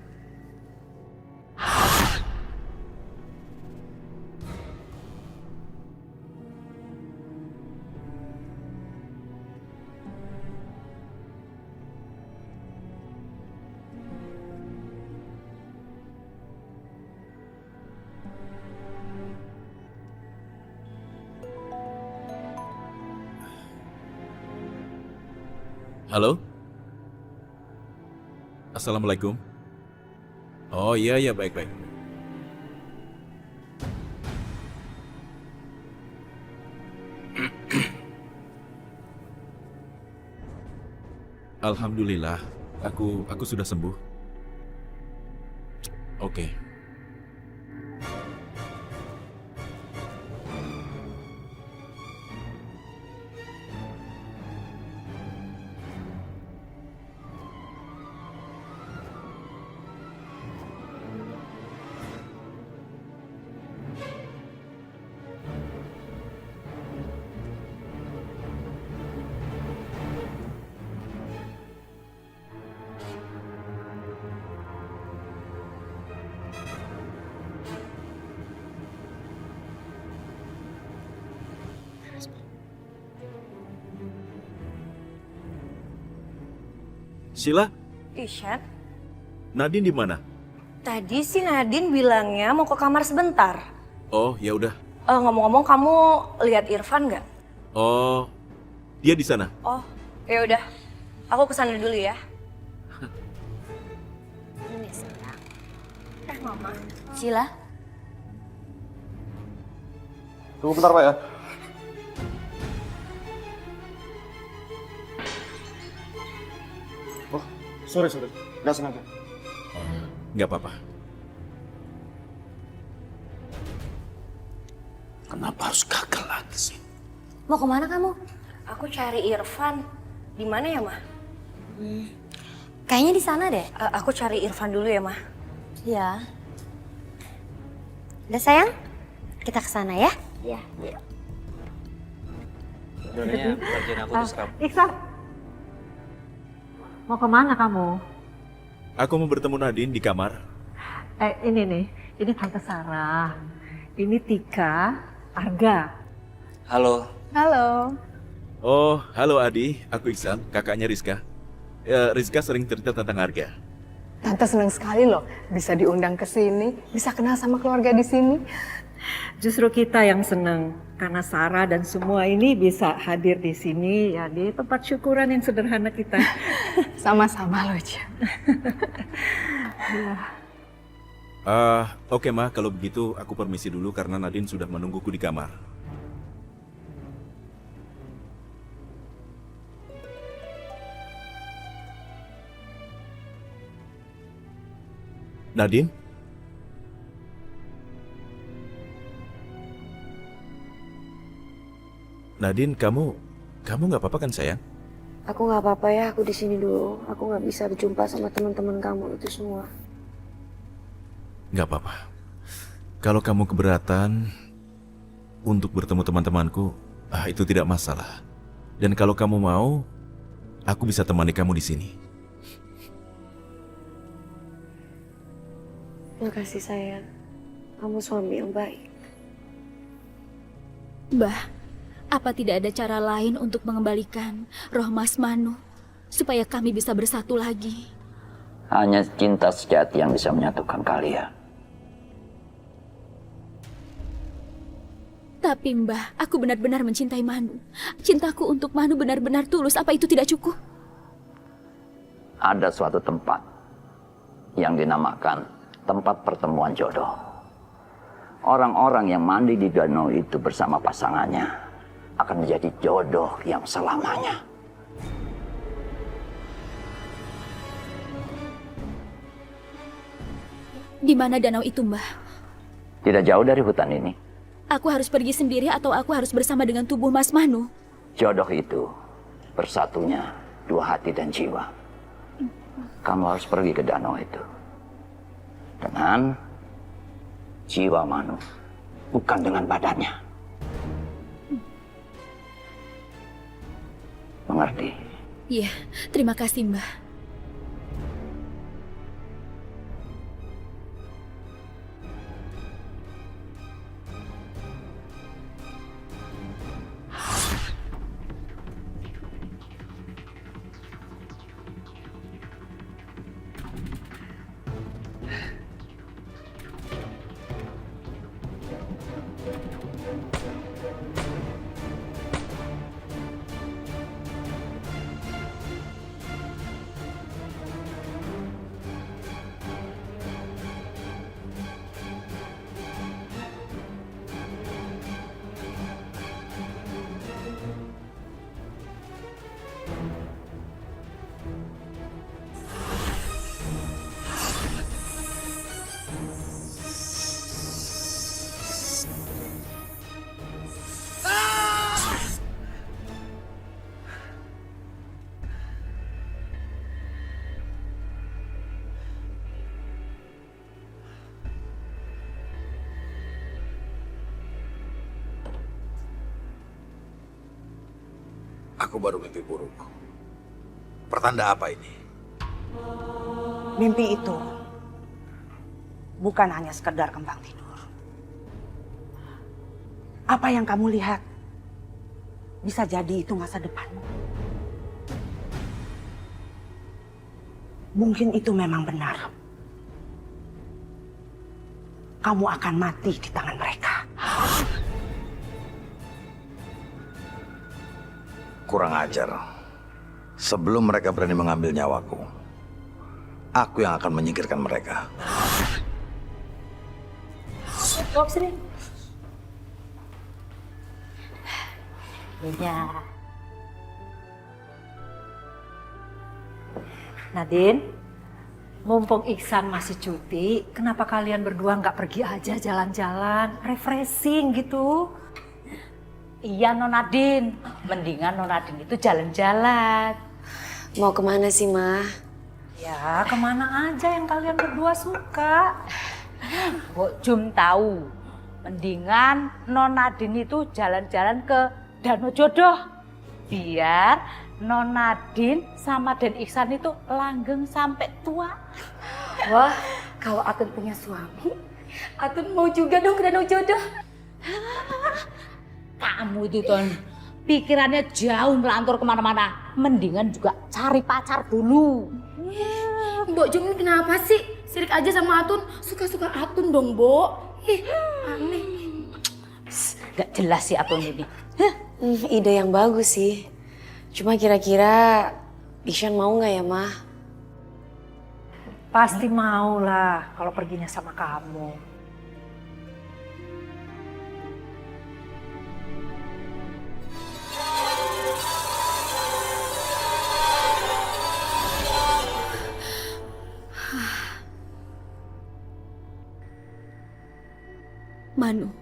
Halo? Assalamualaikum. Oh iya, baik-baik. Alhamdulillah, aku sudah sembuh. Oke. Sila, Ihsan, Nadine di mana? tadi si Nadine bilangnya mau ke kamar sebentar. Oh, ya udah. Ngomong-ngomong, kamu lihat Irfan nggak? Oh, dia di sana. Oh, ya udah. Aku kesana dulu ya. Ini sayang. Mama. Sila. Tunggu bentar, Pak ya. Oh, sorry. Nggak sengaja. Nggak apa-apa. Kenapa harus gagal lagi sih? Mau kemana kamu? Aku cari Irfan. Di mana ya, Ma? Kayaknya di sana deh. Aku cari Irfan dulu ya, Ma. Ya. Udah sayang? Kita ke sana ya? Iya. Sebenarnya kerjaan aku tuh seram. Iksan, mau kemana kamu? Aku mau bertemu Nadine di kamar. Ini nih, ini Tante Sarah. Ini Tika, Arga. Halo. Halo. Oh, halo Adi. Aku Iksan, kakaknya Rizka. Ya, Rizka sering cerita tentang Arga. Tante senang sekali loh bisa diundang ke sini, bisa kenal sama keluarga di sini. Justru kita yang senang karena Sarah dan semua ini bisa hadir di sini ya di tempat syukuran yang sederhana kita. Sama-sama loh, Cia. Oke Ma, kalau begitu aku permisi dulu karena Nadine sudah menungguku di kamar. Nadine? Nadine, kamu nggak apa-apa kan sayang? Aku nggak apa-apa ya, aku di sini dulu. Aku nggak bisa berjumpa sama teman-teman kamu itu semua. Nggak apa-apa. Kalau kamu keberatan untuk bertemu teman-temanku, itu tidak masalah. Dan kalau kamu mau, aku bisa temani kamu di sini. Makasih sayang. Kamu suami yang baik. Mbah, apa tidak ada cara lain untuk mengembalikan roh Mas Manu supaya kami bisa bersatu lagi? Hanya cinta sejati yang bisa menyatukan kalian. Tapi Mbah, aku benar-benar mencintai Manu. Cintaku untuk Manu benar-benar tulus. Apa itu tidak cukup? Ada suatu tempat yang dinamakan tempat pertemuan jodoh. Orang-orang yang mandi di danau itu bersama pasangannya akan menjadi jodoh yang selamanya. Di mana danau itu, Mbah? Tidak jauh dari hutan ini. Aku harus pergi sendiri atau aku harus bersama dengan tubuh Mas Manu? Jodoh itu bersatunya dua hati dan jiwa. Kamu harus pergi ke danau itu dengan jiwa Manu, bukan dengan badannya. Mengerti? Iya, terima kasih, Mbah. Aku baru mimpi buruk. Pertanda apa ini? Mimpi itu bukan hanya sekedar kembang tidur. Apa yang kamu lihat bisa jadi itu masa depanmu. Mungkin itu memang benar. Kamu akan mati di tangan mereka. Kurang ajar. Sebelum mereka berani mengambil nyawaku, aku yang akan menyingkirkan mereka. Bawa sini. Ya. Nadine, mumpung Iksan masih cuti, kenapa kalian berdua nggak pergi aja jalan-jalan, refreshing gitu? Iya Non Nadine, mendingan Non Nadine itu jalan-jalan. Mau kemana sih, Ma? Ya, kemana aja yang kalian berdua suka. Mbok Jum tahu, mendingan Non Nadine itu jalan-jalan ke Danau Jodoh. Biar Non Nadine sama Den Iksan itu langgeng sampai tua. Wah, kalau Atun punya suami, Atun mau juga dong ke Danau Jodoh. Kamu itu Ton, pikirannya jauh melantur kemana-mana. Mendingan juga cari pacar dulu. Mbok Jum ini kenapa sih? Sirik aja sama Atun, suka-suka Atun dong, Mbok. Ih, aneh. Gak jelas sih Atun ini. Ide yang bagus sih. Cuma kira-kira Ishan mau nggak ya, Ma? Pasti mau lah kalau perginya sama kamu. Manu,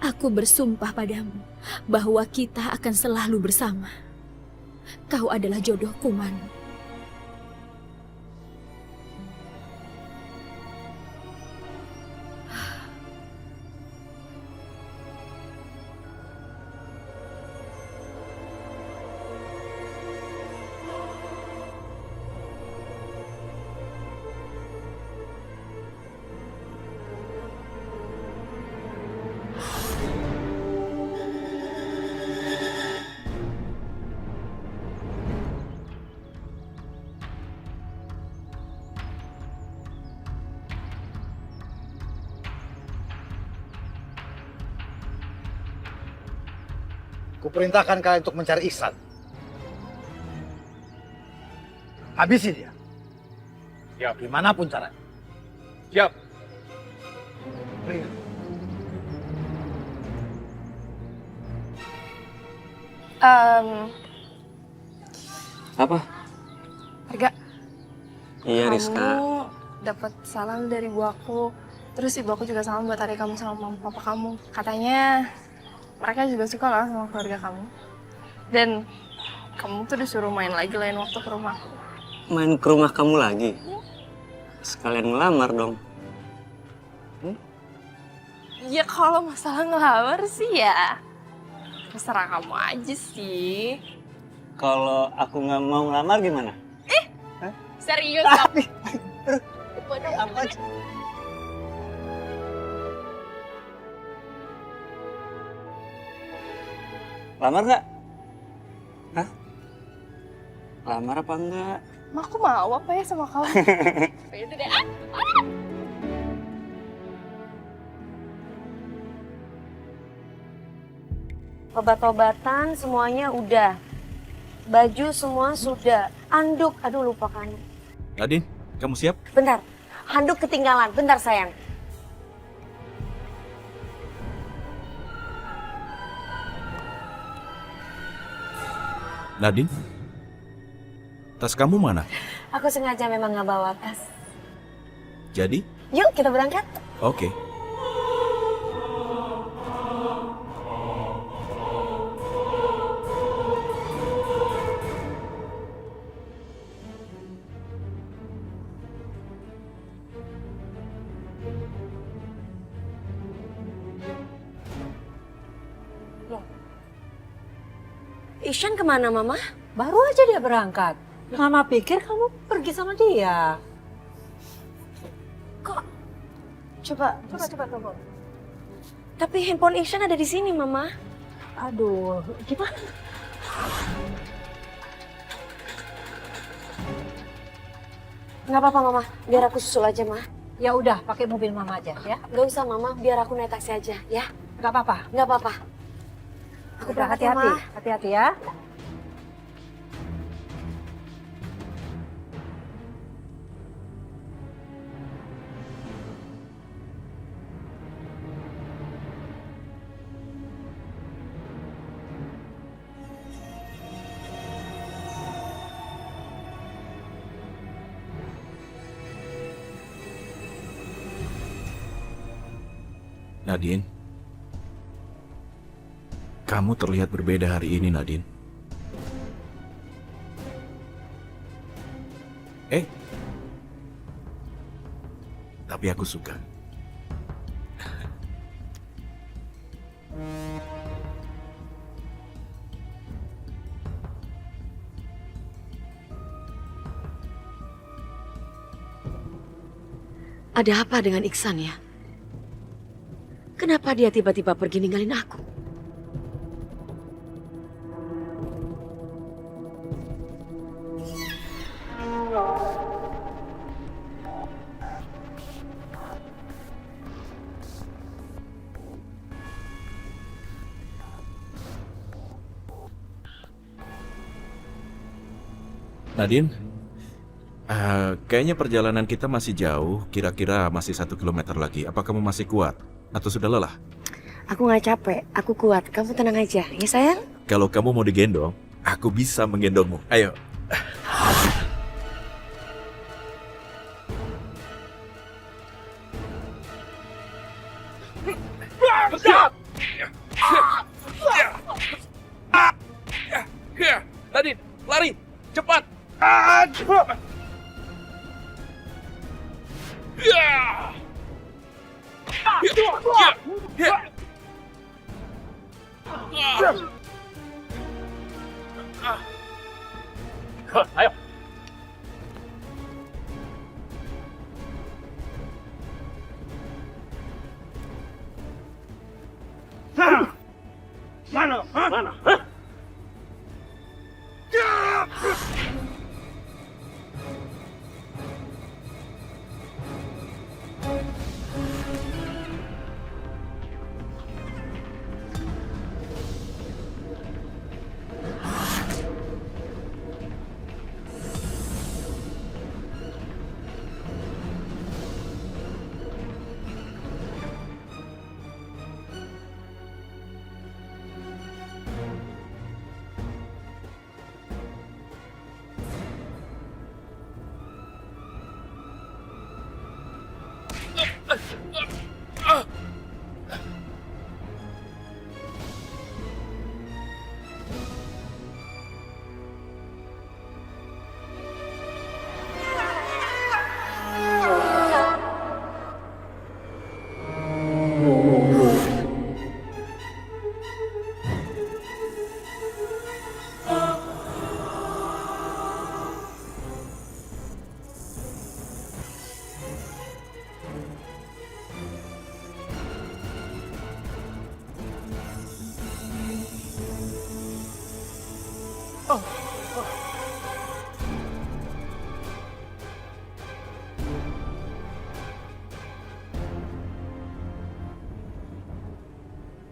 aku bersumpah padamu bahwa kita akan selalu bersama. Kau adalah jodohku, Manu. Kuperintahkan kalian untuk mencari Ihsan. Habisi dia. Siap. Dimanapun caranya. Siap. Apa? Harga. Iya, Rizka. Kamu dapat salam dari ibu aku. Terus ibu aku juga salam buat adik kamu sama mama papa kamu. Katanya mereka juga suka lah sama keluarga kamu. Dan kamu tuh disuruh main lagi lain waktu ke rumahku. Main ke rumah kamu lagi? Sekalian ngelamar dong. Ya kalau masalah ngelamar sih ya terserah kamu aja sih. Kalau aku nggak mau ngelamar gimana? Serius kamu? Bodoh amat. Lamar nggak? Hah? Lamar apa enggak? Ma, aku mau apa ya sama kamu? Itu deh. Obat-obatan semuanya udah. Baju semua sudah. Anduk, aduh lupakan. Nadine, kamu siap? Bentar, handuk ketinggalan. Bentar sayang. Nadine? Tas kamu mana? Aku sengaja memang nggak bawa tas. Jadi? Yuk kita berangkat. Oke. Ihsan kemana mama? Baru aja dia berangkat. Mama pikir kamu pergi sama dia. Kok? Coba tunggu. Tapi handphone Ihsan ada di sini mama. Aduh, gimana? Nggak apa-apa mama, biar aku susul aja ma. Ya udah, pakai mobil mama aja ya. Nggak usah mama, biar aku naik taksi aja ya. Nggak apa-apa. Nggak apa-apa. Aku Udah, berangkat ya hati-hati, ma. hati-hati ya. Nadine, kamu terlihat berbeda hari ini, Nadine. Tapi aku suka. Ada apa dengan Ihsan ya? Kenapa dia tiba-tiba pergi ninggalin aku? Nadine, kayaknya perjalanan kita masih jauh, kira-kira masih 1 kilometer lagi. Apa kamu masih kuat? Atau sudah lelah? Aku nggak capek, aku kuat. Kamu tenang aja, ya sayang? Kalau kamu mau digendong, aku bisa menggendongmu. Ayo. Nadine, lari, cepat. Ayo. Mana? Mana?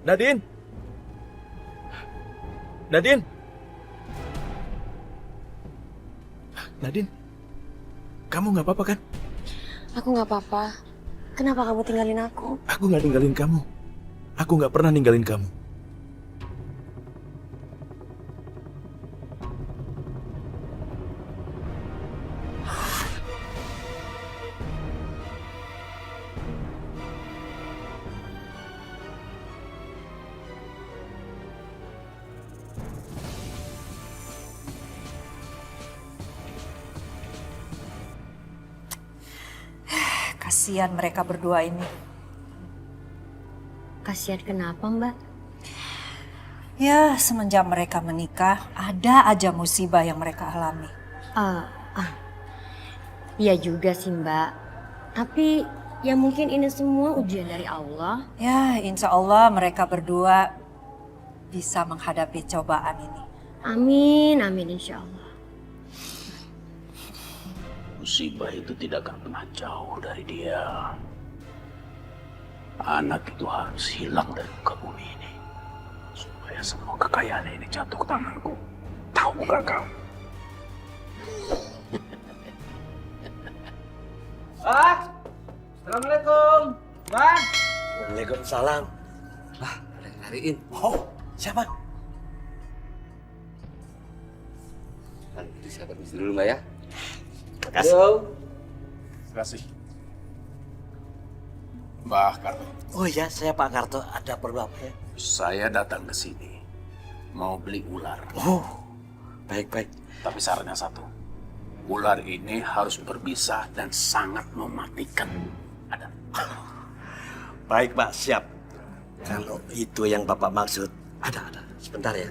Nadine! Nadine! Nadine, kamu nggak apa-apa kan? Aku nggak apa-apa. Kenapa kamu tinggalin aku? Aku nggak ninggalin kamu. Aku nggak pernah ninggalin kamu. Kasihan mereka berdua ini. Kasihan kenapa, Mbak? Ya, semenjak mereka menikah, ada aja musibah yang mereka alami. Iya juga sih, Mbak. Tapi ya mungkin ini semua ujian dari Allah. Ya, insya Allah mereka berdua bisa menghadapi cobaan ini. Amin, amin insya Allah. Musibah itu tidak akan pernah jauh dari dia. Anak itu harus hilang dari muka bumi ini. Supaya semua kekayaan ini jatuh ke tanganku. Tahu gak kau? Pak! Assalamualaikum! Bang! Waalaikumsalam. Lah, ada yang nyariin. Oh, siapa? Nanti saya permisi dulu, Mbak ya. Makasih. Terima kasih. Mbah Karto. Oh iya, saya Pak Karto. Ada perlu apa ya? Saya datang ke sini mau beli ular. Oh, baik-baik. Tapi syaratnya satu. Ular ini harus berbisa dan sangat mematikan. Ada. Baik, Pak. Siap. Kalau itu yang Bapak maksud, ada. Sebentar ya.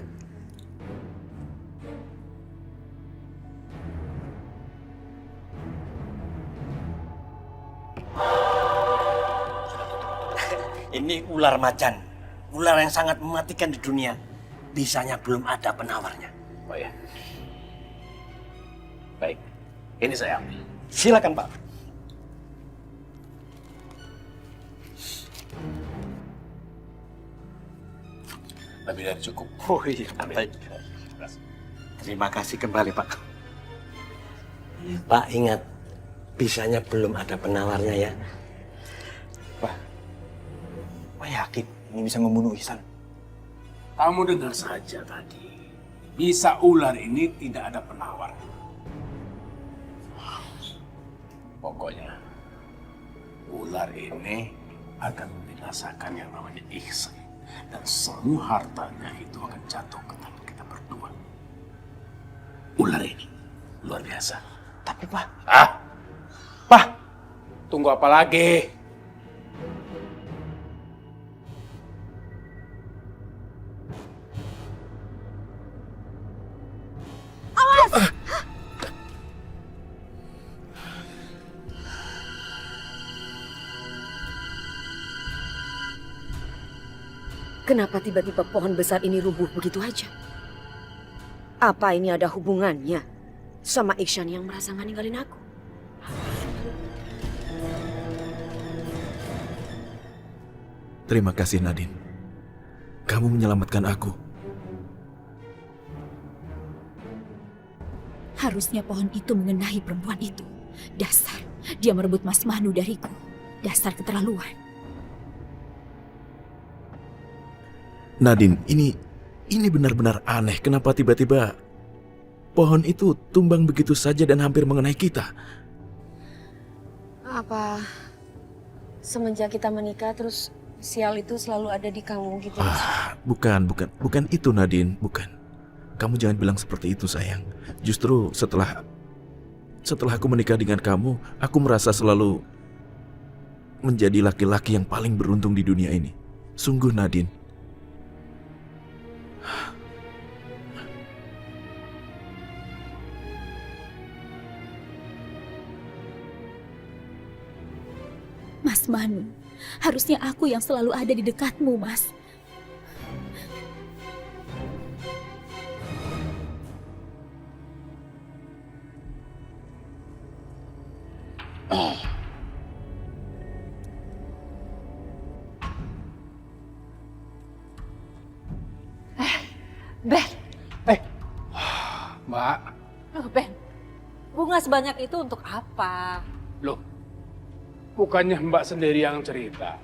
Ini ular macan. Ular yang sangat mematikan di dunia. Bisanya belum ada penawarnya. Oh ya. Baik. Ini saya ambil. Silakan, Pak. Lebih dari cukup. Oh iya, baik. Terima kasih kembali, Pak. Pak, ingat. Bisanya belum ada penawarnya ya. Pak yakin ini bisa membunuh Ihsan? Kamu dengar saja tadi. Bisa ular ini tidak ada penawar. Pokoknya ular ini akan membinasakan yang namanya Ihsan. Dan semua hartanya itu akan jatuh ke tangan kita berdua. Ular ini luar biasa. Tapi Pak... Pak! Tunggu apa lagi? Kenapa tiba-tiba pohon besar ini rubuh begitu aja? Apa ini ada hubungannya sama Ihsan yang merasa nggak ninggalin aku? Terima kasih, Nadine. Kamu menyelamatkan aku. Harusnya pohon itu mengendahi perempuan itu. Dasar, dia merebut Mas Manu dariku. Dasar keterlaluan. Nadine, ini benar-benar aneh. Kenapa tiba-tiba pohon itu tumbang begitu saja dan hampir mengenai kita? Apa semenjak kita menikah terus sial itu selalu ada di kamu gitu? Bukan itu, Nadine, bukan. Kamu jangan bilang seperti itu, sayang. Justru setelah aku menikah dengan kamu, aku merasa selalu menjadi laki-laki yang paling beruntung di dunia ini. Sungguh, Nadine. Mas Manu, harusnya aku yang selalu ada di dekatmu, Mas. Ben. Mbak, Loh, Ben. Bunga sebanyak itu untuk apa? loh, bukannya Mbak sendiri yang cerita.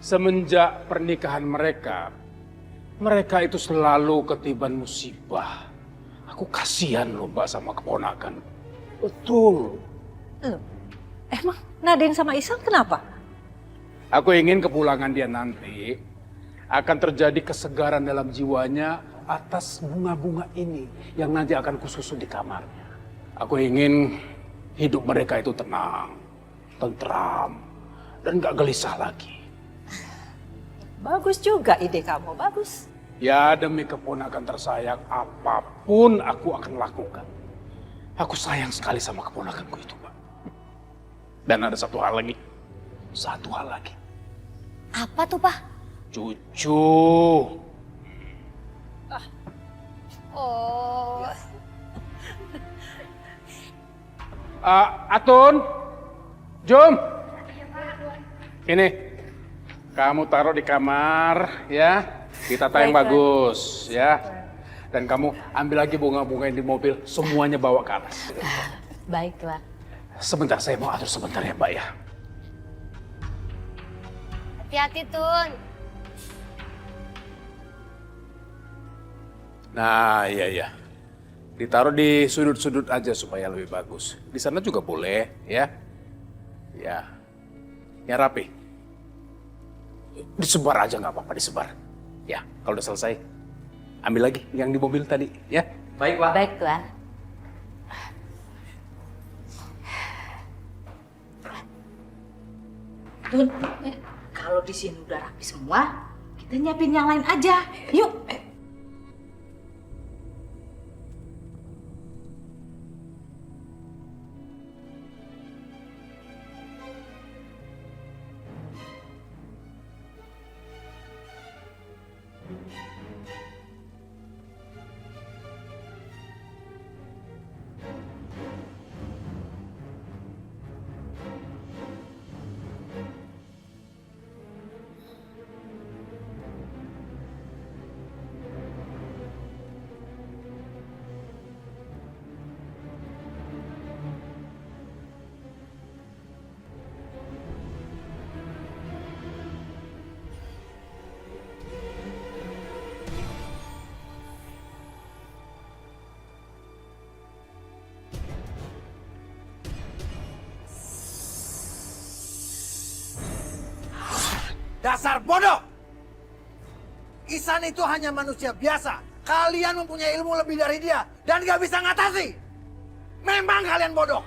Semenjak pernikahan mereka itu selalu ketiban musibah. Aku kasihan loh Mbak sama keponakan. Betul. Loh, emang Nadine sama Ihsan kenapa? Aku ingin kepulangan dia nanti akan terjadi kesegaran dalam jiwanya atas bunga-bunga ini yang nanti akan kususun di kamarnya. Aku ingin hidup mereka itu tenang, tentram, dan gak gelisah lagi. Bagus juga ide kamu, bagus. Ya demi keponakan tersayang, apapun aku akan lakukan. Aku sayang sekali sama keponakanku itu, Pak. Dan ada satu hal lagi. Apa tuh, Pak? Cucu. Oh. Atun, Jom. Ini, kamu taruh di kamar, ya. Ditata yang bagus, ya. Dan kamu ambil lagi bunga-bunga yang di mobil, semuanya bawa ke atas. Baik, Tuan. Sebentar, saya mau atur sebentar ya, Mbak ya. Hati-hati, Tun. Nah, iya. Ditaruh di sudut-sudut aja supaya lebih bagus. Di sana juga boleh, ya. Ya. Ya rapi. Disebar aja nggak apa-apa, disebar. Ya, kalau udah selesai, ambil lagi yang di mobil tadi, ya. Baik, Pak. Baik, Tuan. Tun, kalau di sini udah rapi semua, kita nyiapin yang lain aja. Yuk. Dasar bodoh! Ihsan itu hanya manusia biasa. Kalian mempunyai ilmu lebih dari dia dan gak bisa ngatasi. Memang kalian bodoh.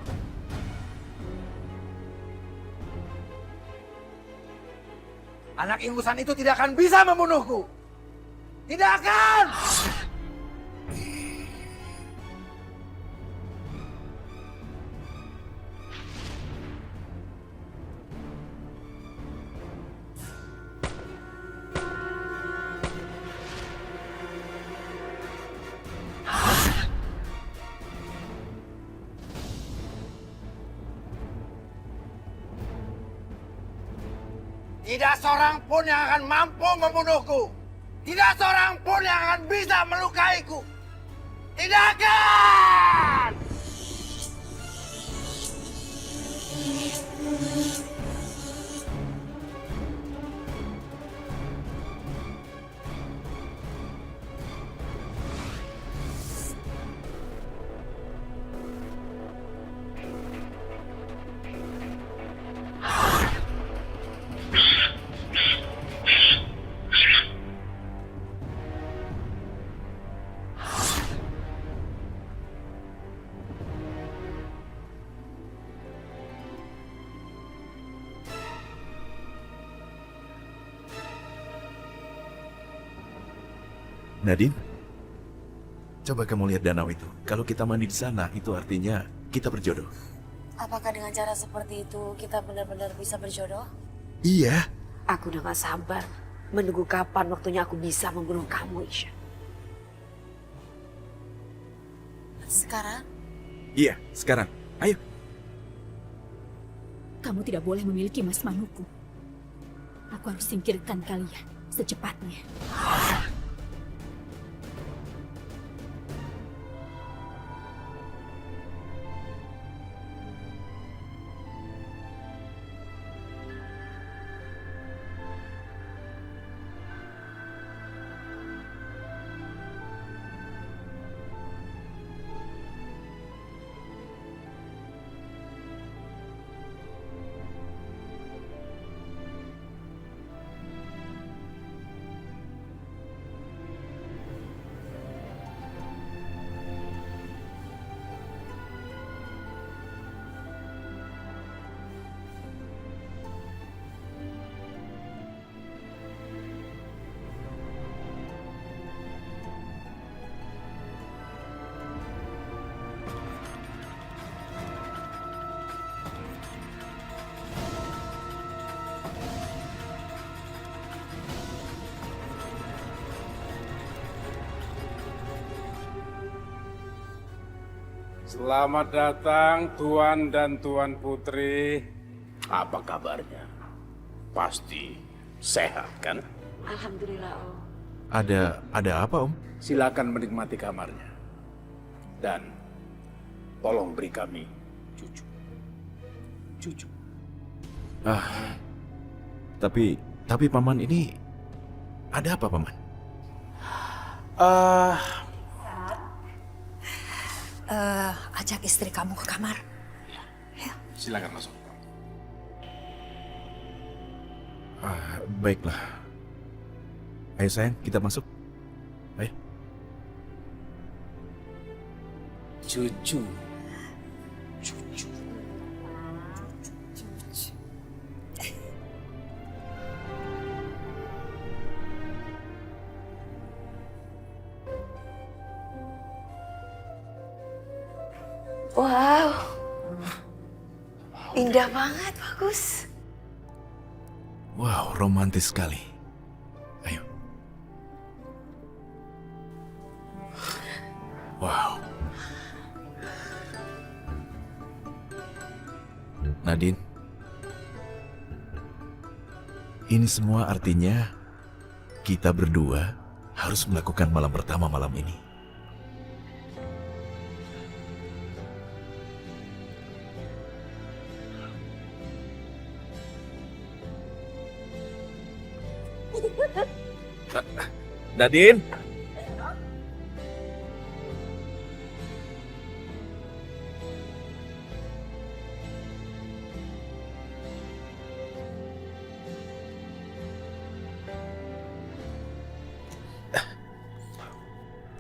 Anak ingusan itu tidak akan bisa membunuhku. Tidak akan! Tidak seorang pun yang akan mampu membunuhku. Tidak seorang pun yang akan bisa melukaiku. Tidak akan! Nadine, coba kamu lihat danau itu. Kalau kita mandi di sana, itu artinya kita berjodoh. Apakah dengan cara seperti itu kita benar-benar bisa berjodoh? Iya. Aku udah gak sabar menunggu kapan waktunya aku bisa membunuh kamu, Isha. Sekarang? Iya, sekarang. Ayo. Kamu tidak boleh memiliki Mas Manuku. Aku harus singkirkan kalian secepatnya. Selamat datang Tuan dan Tuan Putri. Apa kabarnya? Pasti sehat kan? Alhamdulillah, Om. Ada apa, Om? Silakan menikmati kamarnya. Dan tolong beri kami cucu. Cucu. Tapi Paman ini ada apa, Paman? Ajak istri kamu ke kamar. Silakan masuk. Baiklah. Ayo sayang, kita masuk. Ayo. Cucu. Wow, indah banget, bagus. Wow, romantis sekali. Ayo. Wow. Nadine, ini semua artinya kita berdua harus melakukan malam pertama malam ini. Nadine.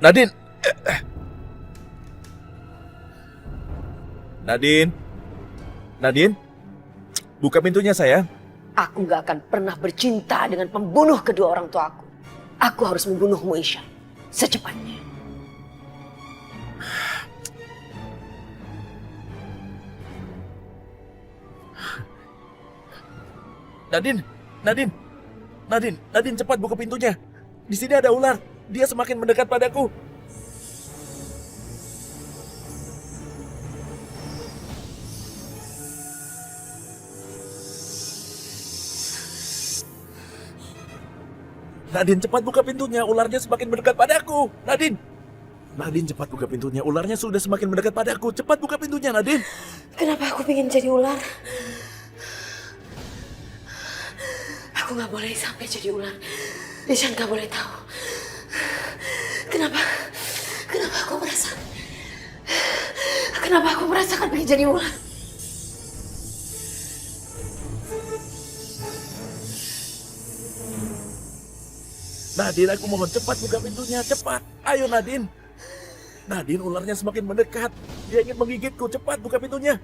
Nadine. Nadine. Nadine. Buka pintunya, sayang. Aku gak akan pernah bercinta dengan pembunuh kedua orang tuaku. Aku harus membunuhmu, Ishan. Secepatnya. Nadine, cepat buka pintunya. Di sini ada ular. Dia semakin mendekat padaku. Nadine, cepat buka pintunya. Ularnya semakin mendekat padaku. Nadine, cepat buka pintunya. Ularnya sudah semakin mendekat padaku. Cepat buka pintunya, Nadine. Kenapa aku ingin jadi ular? Aku gak boleh sampai jadi ular. Ishan gak boleh tahu. Kenapa aku merasakan pengen jadi ular? Nadine, aku mohon cepat buka pintunya, cepat. Ayo, Nadine. Nadine, ularnya semakin mendekat. Dia ingin menggigitku, cepat buka pintunya.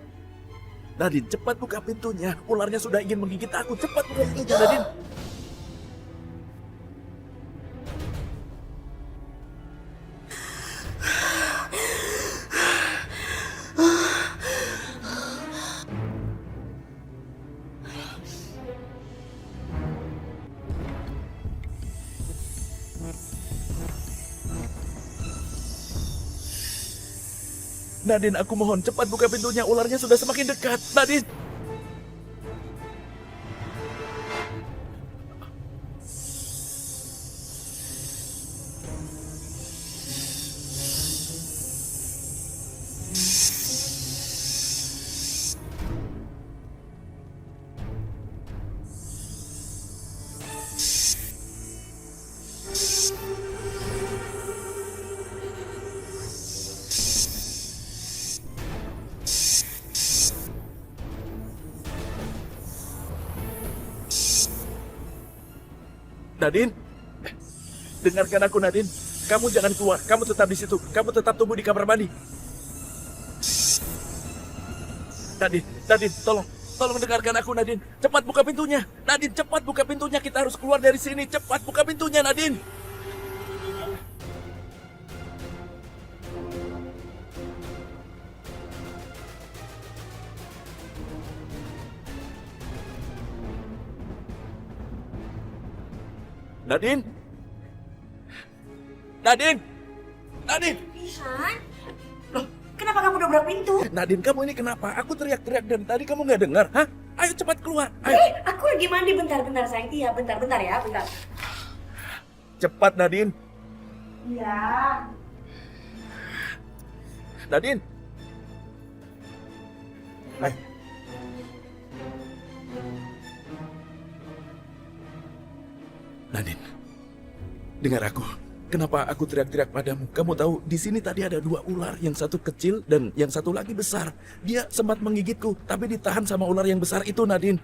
Nadine, cepat buka pintunya. Ularnya sudah ingin menggigit aku, cepat buka pintunya, Nadine. Nadine, aku mohon cepat buka pintunya. Ularnya sudah semakin dekat. Nadine. Nadine, dengarkan aku, Nadine. Kamu jangan keluar. Kamu tetap di situ. Kamu tetap tunggu di kamar mandi. Nadine, tolong dengarkan aku, Nadine. Cepat buka pintunya. Nadine, cepat buka pintunya. Kita harus keluar dari sini. Cepat buka pintunya, Nadine. Nadine! Ishan? kenapa kamu dobrak pintu? Nadine, kamu ini kenapa? Aku teriak-teriak dan tadi kamu nggak dengar, hah? Ayo cepat keluar, ayo. Aku lagi mandi, bentar sayang. Iya, bentar ya, bentar. Cepat, Nadine. Iya. Nadine. Ayo. Nadine, dengar aku. Kenapa aku teriak-teriak padamu? Kamu tahu, di sini tadi ada 2 ular, yang satu kecil dan yang satu lagi besar. Dia sempat menggigitku, tapi ditahan sama ular yang besar itu, Nadine.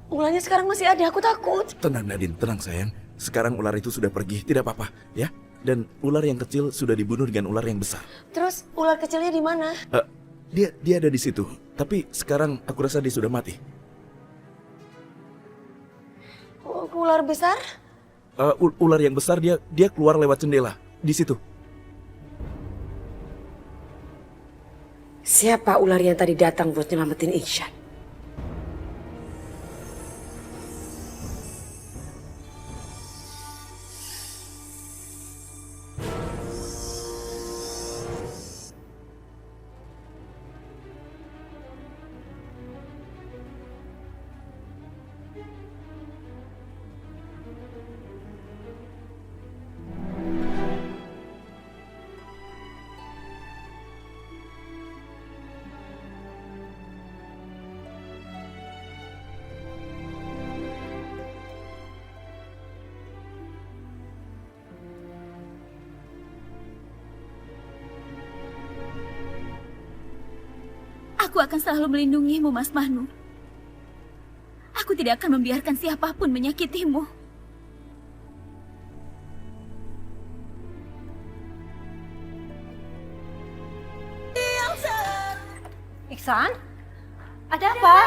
Ularnya sekarang masih ada, aku takut. Tenang, Nadine, tenang sayang. Sekarang ular itu sudah pergi, tidak apa-apa, ya. Dan ular yang kecil sudah dibunuh dengan ular yang besar. Terus ular kecilnya di mana? Dia ada di situ, tapi sekarang aku rasa dia sudah mati. Ular besar? Ular yang besar dia keluar lewat jendela di situ. Siapa ular yang tadi datang buat nyelamatin Ihsan? Aku akan selalu melindungimu, Mas Manu. Aku tidak akan membiarkan siapapun menyakitimu. Ihsan? Ada apa?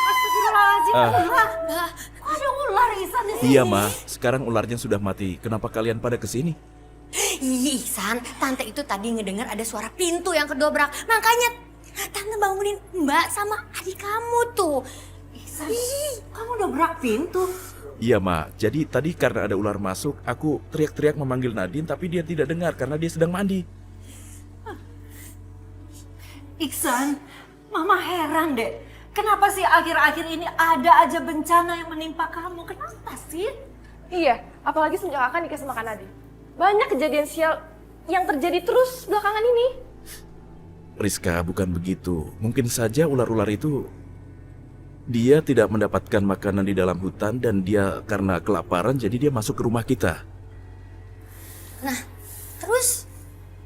Astagfirullahaladzim, kok ada ular Ihsan di sini? Iya, Ma. Sekarang ularnya sudah mati. Kenapa kalian pada kesini? Ihsan, tante itu tadi ngedengar ada suara pintu yang kedobrak. Makanya tante bangunin Mbak sama adik kamu tuh. Ihsan, kamu dobrak pintu? Iya, Ma. Jadi tadi karena ada ular masuk, aku teriak-teriak memanggil Nadine, tapi dia tidak dengar karena dia sedang mandi. Ihsan, Mama heran deh. Kenapa sih akhir-akhir ini ada aja bencana yang menimpa kamu? Kenapa sih? Iya, apalagi sejak Kakak nikah sama Kak Nadine. Banyak kejadian sial yang terjadi terus belakangan ini. Rizka, bukan begitu. Mungkin saja ular-ular itu dia tidak mendapatkan makanan di dalam hutan dan dia karena kelaparan jadi dia masuk ke rumah kita. Nah, terus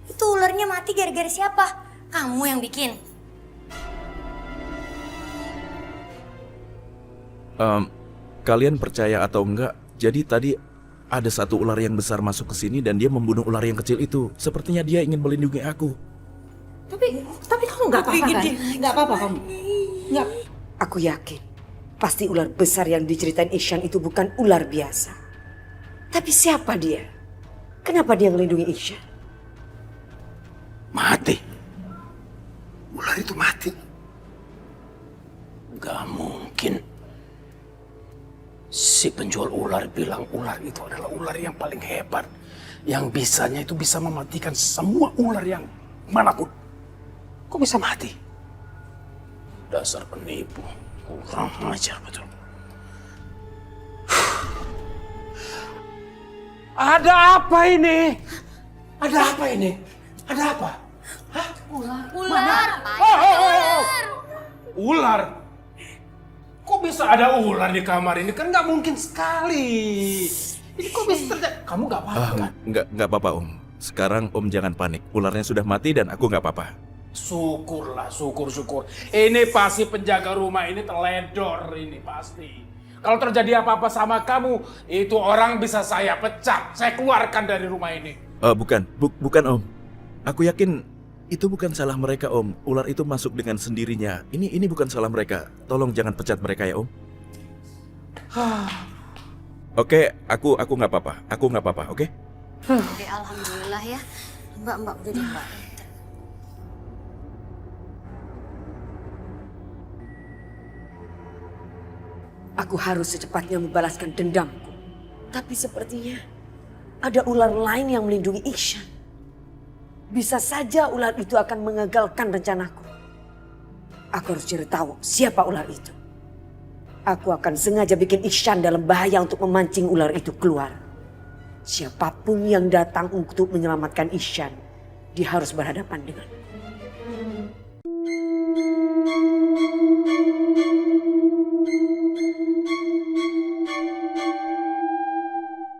itu ularnya mati gara-gara siapa? Kamu yang bikin. Kalian percaya atau enggak? Jadi tadi ada satu ular yang besar masuk ke sini dan dia membunuh ular yang kecil itu. Sepertinya dia ingin melindungi aku. Tapi kamu nggak apa-apa kan? Nggak apa-apa kamu? Nggak. Aku yakin pasti ular besar yang diceritain Ihsan itu bukan ular biasa. Tapi siapa dia? Kenapa dia melindungi Ihsan? Mati. Ular itu mati. Gak mungkin. Si penjual ular bilang ular itu adalah ular yang paling hebat. Yang bisanya itu bisa mematikan semua ular yang manapun. Kok bisa mati? Dasar penipu. Kurang ajar betul. Ada apa ini? Ada apa ini? Ada apa? Hah? Ular. Ular? Kok bisa ada ular di kamar ini? Kan nggak mungkin sekali. Ini kok bisa terjadi? Kamu nggak apa-apa kan? Nggak apa-apa, Om. Sekarang Om jangan panik. Ularnya sudah mati dan aku nggak apa-apa. Syukurlah, syukur. Ini pasti penjaga rumah ini teledor ini pasti. Kalau terjadi apa-apa sama kamu, itu orang bisa saya pecat. Saya keluarkan dari rumah ini. Bukan Om. Aku yakin itu bukan salah mereka, Om. Ular itu masuk dengan sendirinya. Ini bukan salah mereka. Tolong jangan pecat mereka ya, Om. Oke, aku nggak apa-apa. Aku nggak apa-apa, oke? Oke, alhamdulillah ya. Mbak, udah deh, Mbak. Aku harus secepatnya membalaskan dendamku. Tapi sepertinya ada ular lain yang melindungi Ihsan. Bisa saja ular itu akan mengagalkan rencanaku. Aku harus cari tahu siapa ular itu. Aku akan sengaja bikin Ihsan dalam bahaya untuk memancing ular itu keluar. Siapapun yang datang untuk menyelamatkan Ihsan, dia harus berhadapan dengan